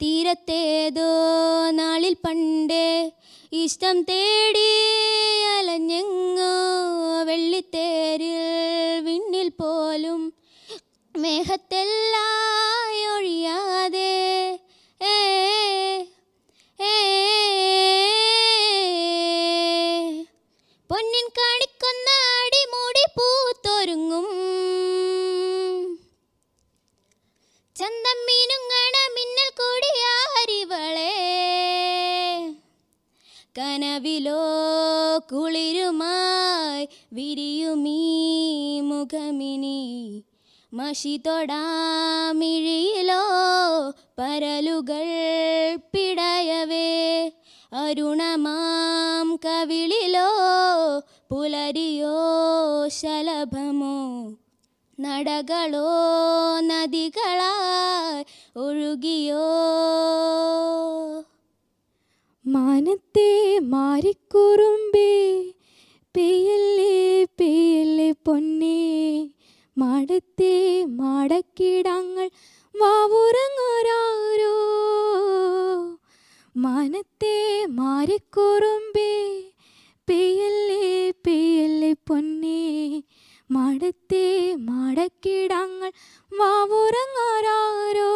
തീരത്തേതോ നാളിൽ പണ്ടേ ഇഷ്ടം തേടി അലഞ്ഞെങ്ങോ വെള്ളിത്തേരിൽ വിണ്ണിൽ പോലും മേഘത്തെല്ലാം ഒഴിയാതെ പൊന്നിൻ കാണിക്കൊന്ന അടിമൂടി പൂത്തൊരുങ്ങും ചന്തം മീനുങ്ങണ മിന്നൽ കൂടിയാരിവളെ കനവിലോ കുളിരുമായി വിരിയുമീ മുഖമിനി മഷി തൊടാമിഴിയിലോ പരലുകൾ പിടയവേ അരുണമാം കവിളിലോ പുലരിയോ ശലഭമോ നടകളോ നദികളായി ഒഴുകിയോ മാനത്തെ മാരിക്കുറുമ്പേ പെയ്യല്ലേ പെയ്യല്ലേ പൊന്നേ മാടത്തെ മാടക്കിടങ്ങൾ വാവുറങ്ങാരോ മാനത്തെ മാരിക്കുറുമ്പേ പെയ്യല്ലേ പെയ്യല്ലേ പൊന്നേ മാടത്തെ മാടക്കിടങ്ങൾ വാവുറങ്ങാരോ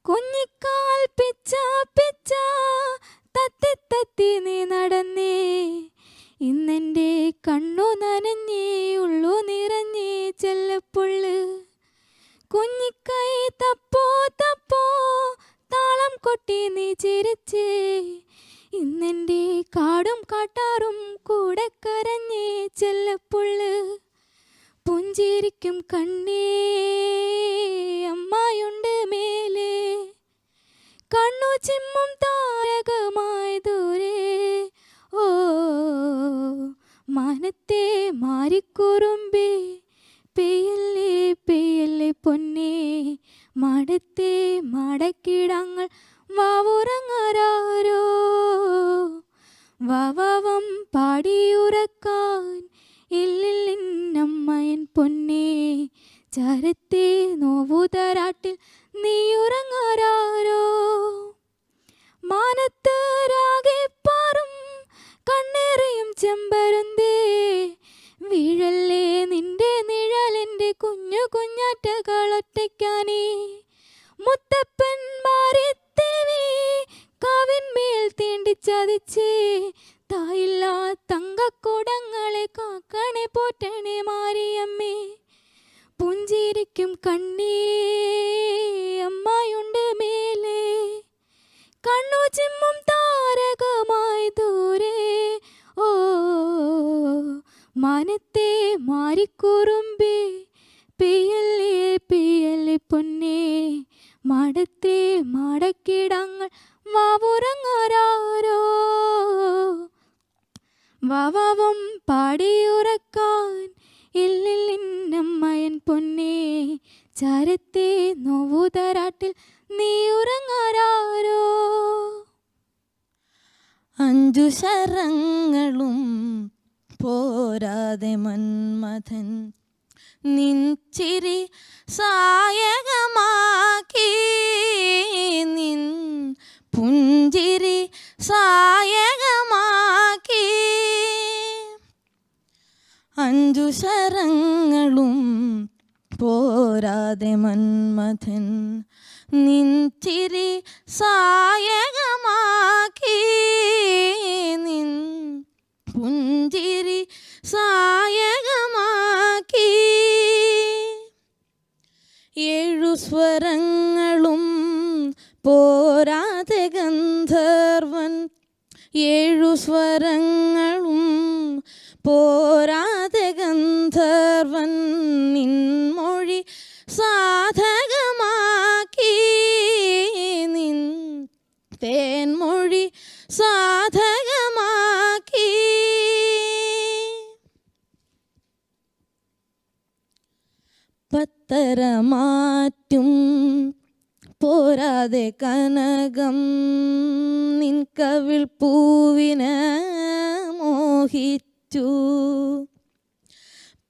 കുഞ്ഞിക്കാൽ പിച്ച പിച്ച തത്തി തത്തി നീ നടന്നേ ഇന്നെൻ്റെ കണ്ണു നനഞ്ഞേ ഉള്ളു നിറഞ്ഞേ ചെല്ലപ്പുള്ള് കുഞ്ഞിക്കൈ തപ്പോ തപ്പോ താളം കൊട്ടി നീ ചിരിച്ചേ ഇന്നെൻ്റെ കാടും കാട്ടാറും കൂടെ കരഞ്ഞേ ചെല്ലപ്പുള്ള് പുഞ്ചിരിക്കും കണ്ണേ അമ്മായുണ്ട് മേലെ കണ്ണു ചിമ്മും താരകമായി ദൂരെ ഓ മാനത്തെ മാരിക്കുറുമ്പേ പെയ്യല്ലേ പെയ്യല്ലേ പൊന്നേ മാടത്തെ മാടക്കിടങ്ങൾ വാവുറങ്ങാരോ വാവാവം പാടിയുറക്കാൻ ഇല്ലിന്നമ്മയൻ പൊന്നേ ചരത്തെ നോവുതരാട്ടിൽ നീയുറങ്ങാരോ മാനത്ത് രാഗെപ്പാറും കണ്ണേറിയും ചെമ്പരുന്തേ വീഴല്ലേ നിന്റെ നിഴലെൻ്റെ കുഞ്ഞു കുഞ്ഞാറ്റകളൊറ്റയ്ക്കാനേ മുത്തപ്പൻ മാറിത്തേവി കാവിന്മേൽ തീണ്ടിച്ചതിച്ചേ തായില്ലാ തങ്കക്കുടങ്ങളെ കാക്കണേ പോറ്റണേ മാരിയമ്മേ പുഞ്ചിരിക്കും കണ്ണേ അമ്മായുണ്ട് മേലെ കണ്ണു ചിമ്മും താരകമായി ദൂരെ ഓ മാനത്തെ മാരിക്കുറുമ്പേ പെയ്യല്ലേ പെയ്യല്ലേ പൊന്നേ മാടത്തെ മാടക്കിടങ്ങൾ വാവുറങ്ങാരോ വാവാവം പാടിയുറക്കാൻ ഇല്ലിന്നമ്മയൻ പൊന്നേ ചരത്തെ നോവുതരാട്ടിൽ നീ ഉറങ്ങാരോ അഞ്ചു ശരങ്ങളും പോരാതെ മന്മഥൻ നിൻചിരി സായകമാക്കി നിൻ പുഞ്ചിരി സായകമാക്കി 5 ശരങ്ങളും പോരാതെ മന്മഥൻ നിൻചിരി സായകമാക്കി, നിൻ പുഞ്ചിരി സായകമാക്കി. 7 സ്വരങ്ങളും പോരാതെ ഗന്ധർവൻ, 7 സ്വരങ്ങളും പോരാതെ ഗന്ധർവൻ നിൻമൊഴി സാധകമാക്കി, നിൻ തേൻമൊഴി സാധകമാക്കി. പത്തരമാറ്റും പോരാതെ കനകം നിൻ കവിൾ പൂവിന് മോഹിച്ചു.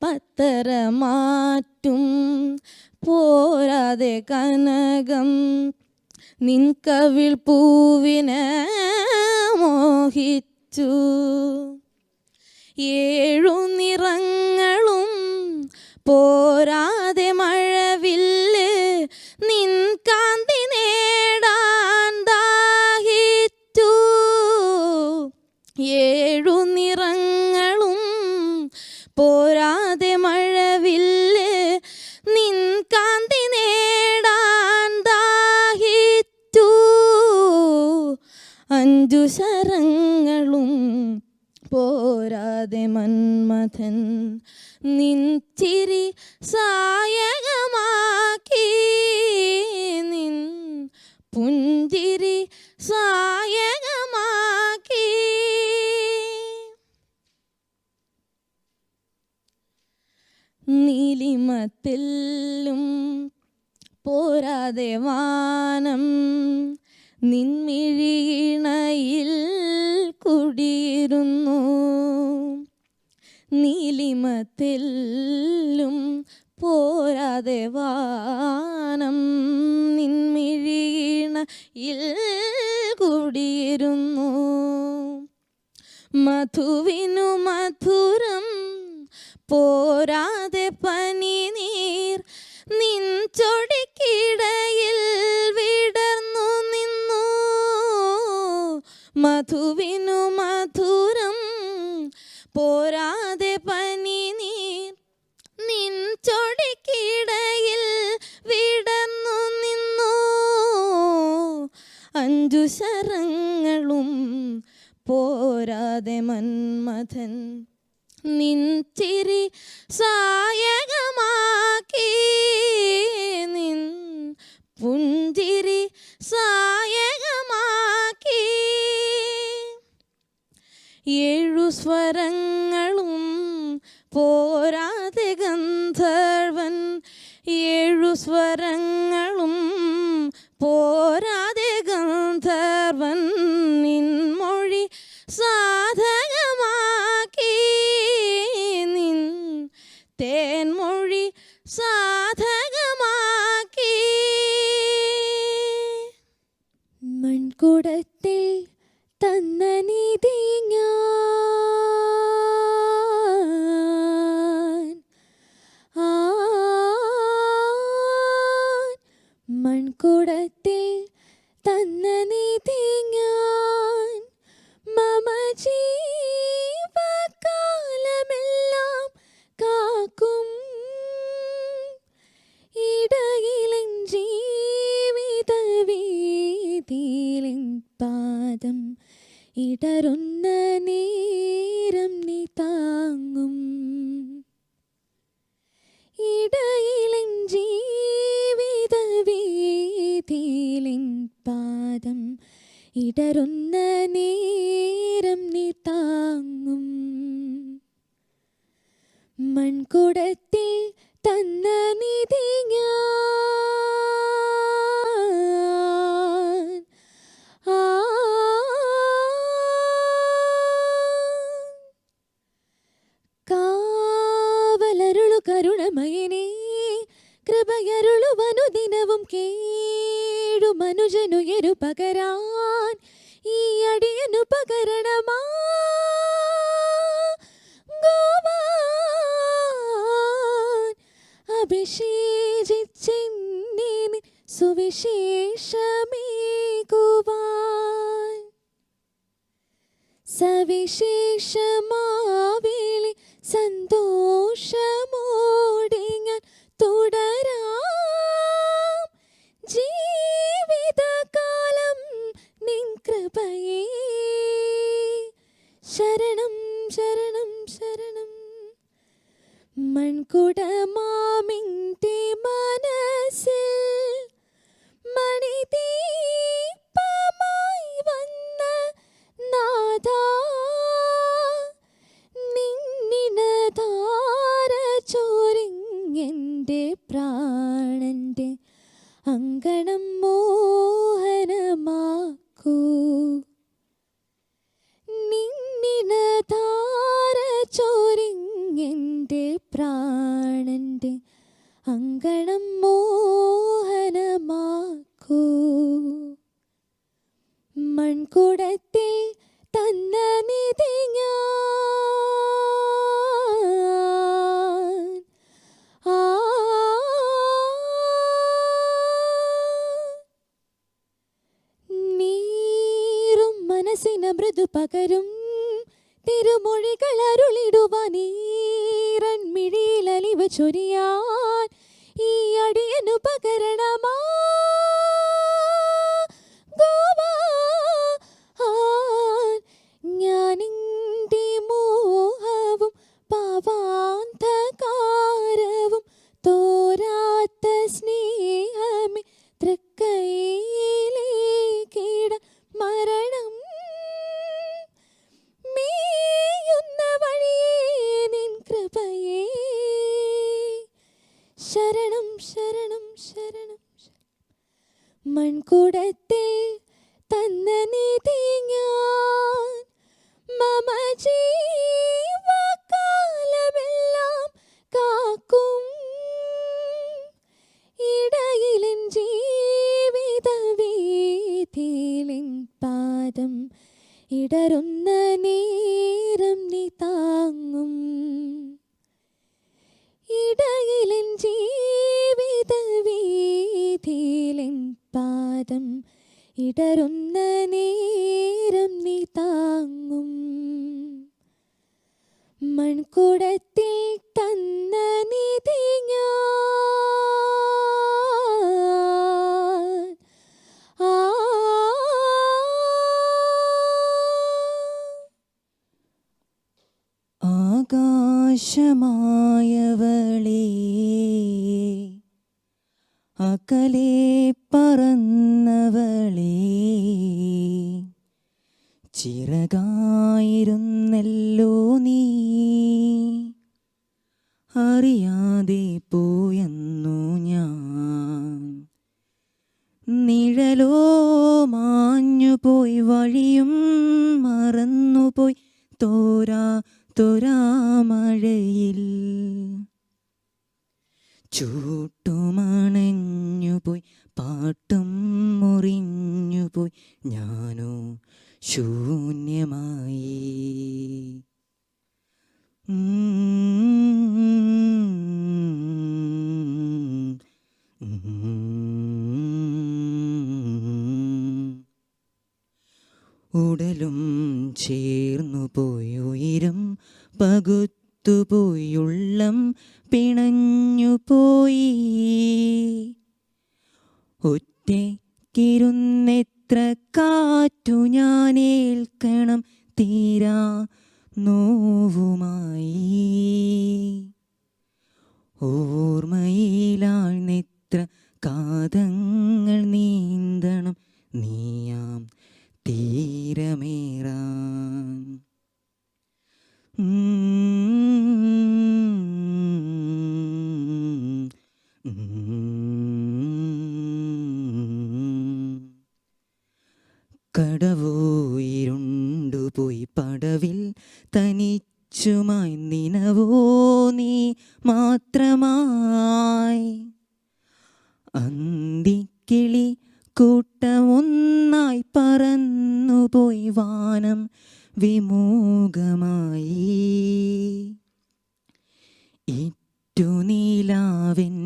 പത്തരമാറ്റും പോരാതെ കനകം നിൻ കവിൾ പൂവിന് മോഹിച്ചു. 7 നിറങ്ങളും പോരാതെ മഴവില്ല് നിൻ കാന്തി നേടാൻ ദാഹിച്ചു. 7 നിറങ്ങളും പോരാതെ മഴവില്ല് നിൻ കാന്തി നേടാൻ ദാഹിച്ചു. 5 ശരങ്ങളും പോരാതെ മന്മഥൻ നിൻ ചിരി സായകമാക്കി, നിൻ പുഞ്ചിരി സായകമാക്കി. നീലിമത്തിലും പോരാതെ വാനം നിൻമിഴിയിണയിൽ കുടിയിരുന്നു. നീലിമത്തിലും പോരാതെ വാനം നിൻമിഴിയിണയിൽ കുടിയിരുന്നു. മധുവിനു മധുരം പോരാതെ പനിനീർ നിൻ ചൊടിക്കിടയിൽ വിടർന്നു നിന്നു. മധുവിനു മധുരം പോരാതെ പനിനീർ നിൻ ചൊടിക്കിടയിൽ വിടർന്നു നിന്നു. 5 ശരങ്ങളും പോരാതെ മന്മഥൻ നിൻ ചിരി സായകമാക്കി, നിൻ പുഞ്ചിരി സായകമാക്കി. 7 സ്വരങ്ങളും പോരാതെ ഗന്ധർവൻ, 7 സ്വരങ്ങളും പോരാതെ ഗന്ധർവൻ നിൻമൊഴി സാധകമാക്കി, നിൻ തേൻമൊഴി സാധകമാക്കി. മൺകുടത്തിൽ തന്ന നീതി ഞാൻ, മൺകുടത്തിൽ തന്ന നീതി ഞാൻ, മമ ജീവകാലമെല്ലാം കാക്കും. ഇടയിലെൻ ജീവിത വീതിയിലെൻ പാദം ഇടറുന്ന നേരം നീ താങ്ങും. ഇടയിലെൻ ജീവിത വീതിയിലെൻ പാദം ഇടറുന്ന നേരം നീ താങ്ങും. മൺകുടത്തിൽ തന്ന നിധി ഞാൻ, കാവലരുളു കരുണമയനേ കൃപയരുളുവനു ദിനവും കേടു മനുജനുയരു പകരാൻ ഈ അടിയനു പകരണമാ ഗോപാല. അഭിഷേചിച്ചെന്നെ നിൻ സുവിശേഷമേകുവാൻ സവിശേഷമാവേളി സന്തോഷമോടെ ഞാൻ തുടരാം ജീവിതകാലം നിൻ കൃപയേ ശരണം ശരണം ശരണം മൺകുടമാമിൻ്റെ മനസ്സിൽ മണിദീപമായി വന്ന നാഥാ നിന്നിനധാര ചോരിങ്ങെൻ്റെ പ്രാണൻ്റെ അങ്കണം മോഹനമാക്കൂ നിന്നിനധാര ചോരിങ്ങെൻ്റെ പ്രാണൻ്റെ അങ്കണം മോഹനമാക്കൂ മൺകുടത്തിൽ തന്ന നിധി ഞാൻ നീറും മനസ്സിന് മൃദു പകരും തിരുമൊഴികൾ അരുളിടുവാനീറൻമിഴിയിൽ അലിവ് ചൊരിയാൻ ഈ അടിയനു പകരണമാ ഞാനിൻ്റെ മോഹവും പാവാന്തകാരവും തോരാത്ത സ്നേഹമേ തൃക്കൈയിലേക്കിട മരണം മേയുന്ന വഴിയേ നിൻ കൃപയേ ശരണം ശരണം ശരണം മൺകുടത്തിൽ തന്ന നിധി ഞാൻ മമ ജീവകാലമെല്ലാം കാക്കും ഇടയിലെൻ ജീവിത വീഥിയിലെൻ പാദം ഇടറുന്ന നേരം നീ താങ്ങും ഇടയിലെൻ ജീവിത വീഥിയിലെൻ പാദം ഇടറുന്ന നേരം നീ താങ്ങും മൺകുടത്തിൽ തന്ന നിധി ഞാൻ ആകാശമായവളേ അകലെ പറന്നവളേ ചിറകായിരുന്നല്ലോ നീ അറിയാതെ പോയെന്നു ഞാൻ നിഴലോ മാഞ്ഞുപോയി വഴിയും മറന്നുപോയി തോരാ മഴയിൽ ചൂട്ടുമണഞ്ഞുപോയി പാട്ടും മുറിഞ്ഞുപോയി ഞാനോ ശൂന്യമായി ഉടലും ചേർന്നുപോയി ഉയരം പകുത്തുപോയി ഉള്ളം പിണഞ്ഞുപോയി ഒറ്റയ്ക്കിരുന്നെത്ര കാറ്റു ഞാനേൽക്കണം തീരാ നോവുമായി ഓർമ്മയിലാഴ്ന്നെത്ര കാതങ്ങൾ നീന്തണം നീയാം തീരമേറാൻ കടവോയിരുണ്ടുപോയി പടവിൽ തനിച്ചുമായി നിനവോ നീ മാത്രമായി അന്തിക്കിളി കൂട്ടമൊന്നായി പറന്നുപോയി വാനം വിമൂകമായി ഇറ്റുനീലാവിൻ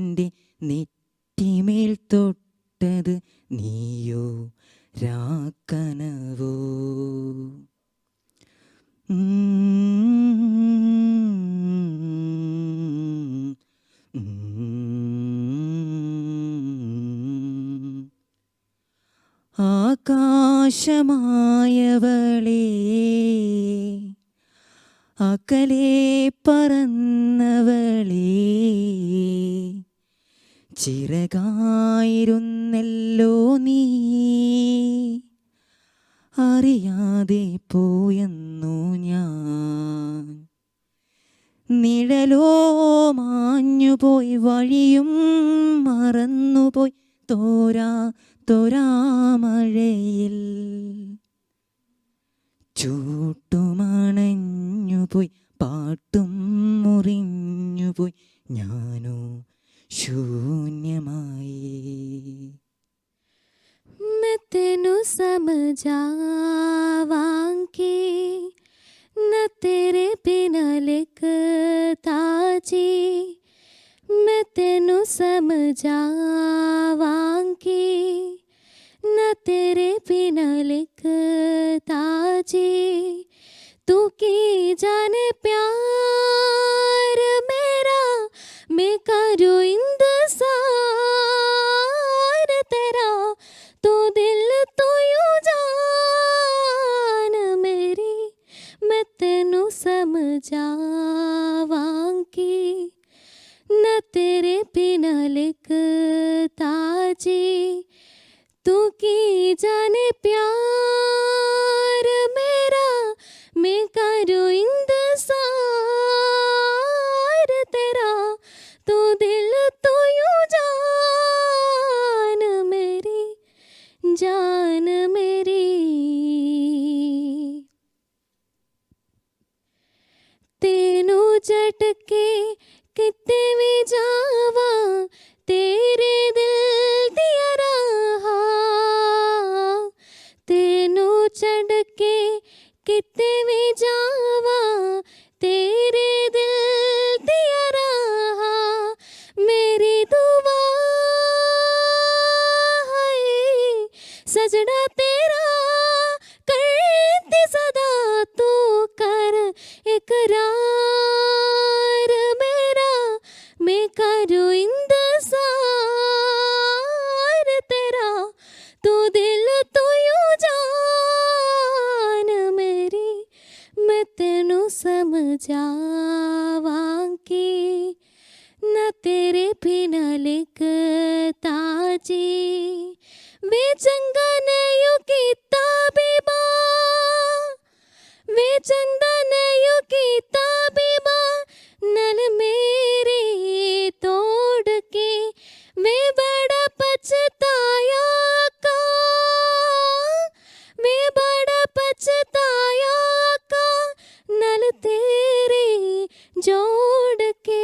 അകലെ പറന്നവളേ, ചിറകായിരുന്നല്ലോ നീ, അറിയാതെ പോയെന്നു ഞാൻ. നിഴലോ മാഞ്ഞുപോയി, വഴിയും മറന്നുപോയി, തോരാമഴയിൽ ചൂട്ടുമണഞ്ഞുപോയി, പാട്ടും മുറിഞ്ഞുപോയി, ഞാനോ ശൂന്യമായി. मैं तेनू समझावांगी, न तेरे बिना लिखता जी. मैं तेनू समझावांगी, न तेरे बिना लिखता जी. तू की जाने प्यार मेरा, मैं करूँ इंतजार तेरा. तू दिल तो यूं जान मेरी, मैं तेनू समझावांगी, न तेरे बिना लिखता जी. तू की जाने प्यार मेरा, मैं करूँ इंतजार तेरा. तू दिल तो यूं जान मेरी, जान मेरी. तेनू झटके किते भी जावा, तेरे दिल दिया रहा. तेनू झटके किते भी जावा, तेरे दिल दिया रहा. मेरी दुआ है सजना तेरा, करती सदा तू कर इकरार मेरा. मैं करूँ इंतजार तेरा. तू दिल तो यूं जान मेरी, मैं तेनू समझावांगी, न तेरे बिना लिखता जी. वे चंगा ने यूं कीता बीबा, वे चंदा ने यूं कीता बीबा, नल मेरे तोड़ के. वे बड़ा पछताया का, वे बड़ा पछताया का, नल तेरे जोड़ के.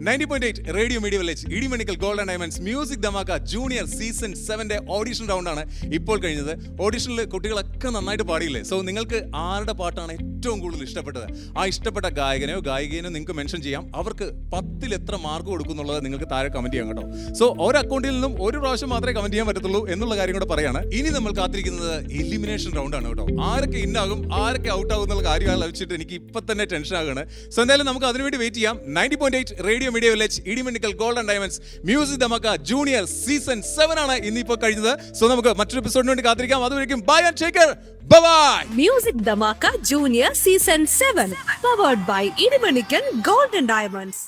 90.8 radio media village Edimannickal gold and diamonds music Dhamaka junior season 7ന്റെ ഓഡിഷൻ റൗണ്ടാണ് ഇപ്പോൾ കഴിഞ്ഞത്. ഓഡിഷനിൽ കുട്ടികളൊക്കെ നന്നായിട്ട് പാടിയില്ലേ? സോ നിങ്ങൾക്ക് ആരുടെ പാട്ടാണ് ഏറ്റവും കൂടുതൽ ഇഷ്ടപ്പെട്ടത്? ആ ഇഷ്ടപ്പെട്ട ഗായകനെയോ ഗായികനെയോ നിങ്ങൾക്ക് മെൻഷൻ ചെയ്യാം. അവർക്ക് 10ൽ എത്ര മാർക്ക് കൊടുക്കും എന്നുള്ളത് നിങ്ങൾക്ക് താഴെ കമന്റ് ചെയ്യാം കേട്ടോ. സോ ഒരു അക്കൗണ്ടിൽ നിന്നും ഒരു പ്രാവശ്യം മാത്രമേ കമന്റ് ചെയ്യാൻ പറ്റത്തുള്ളൂ എന്നുള്ള കാര്യം കൂടെ പറയാണ്. ഇനി നമ്മൾ കാത്തിരിക്കുന്നത് എലിമിനേഷൻ റൗണ്ടാണ് കേട്ടോ. ആരൊക്കെ ഇന്നാകും ആരൊക്കെ ഔട്ട് ആകും എന്നുള്ള കാര്യം ആലോചിച്ചിട്ട് എനിക്ക് ഇപ്പൊ തന്നെ ടെൻഷൻ ആകുകയാണ്. സോ എന്തായാലും നമുക്ക് അതിനുവേണ്ടി വെയിറ്റ് ചെയ്യാം. 90.8 radio media village Edimannickal gold and diamonds music Dhamaka junior season 7 ആണ് ഇന്നിപ്പോൾ കഴിഞ്ഞത്. സോ നമുക്ക് മറ്റൊരു എപ്പിസോഡിന് വേണ്ടി കാത്തിരിക്കാം. അതുവരെയും bye and take care. Bye. Music Dhamaka junior season 7 powered by Idimannickal gold and diamonds.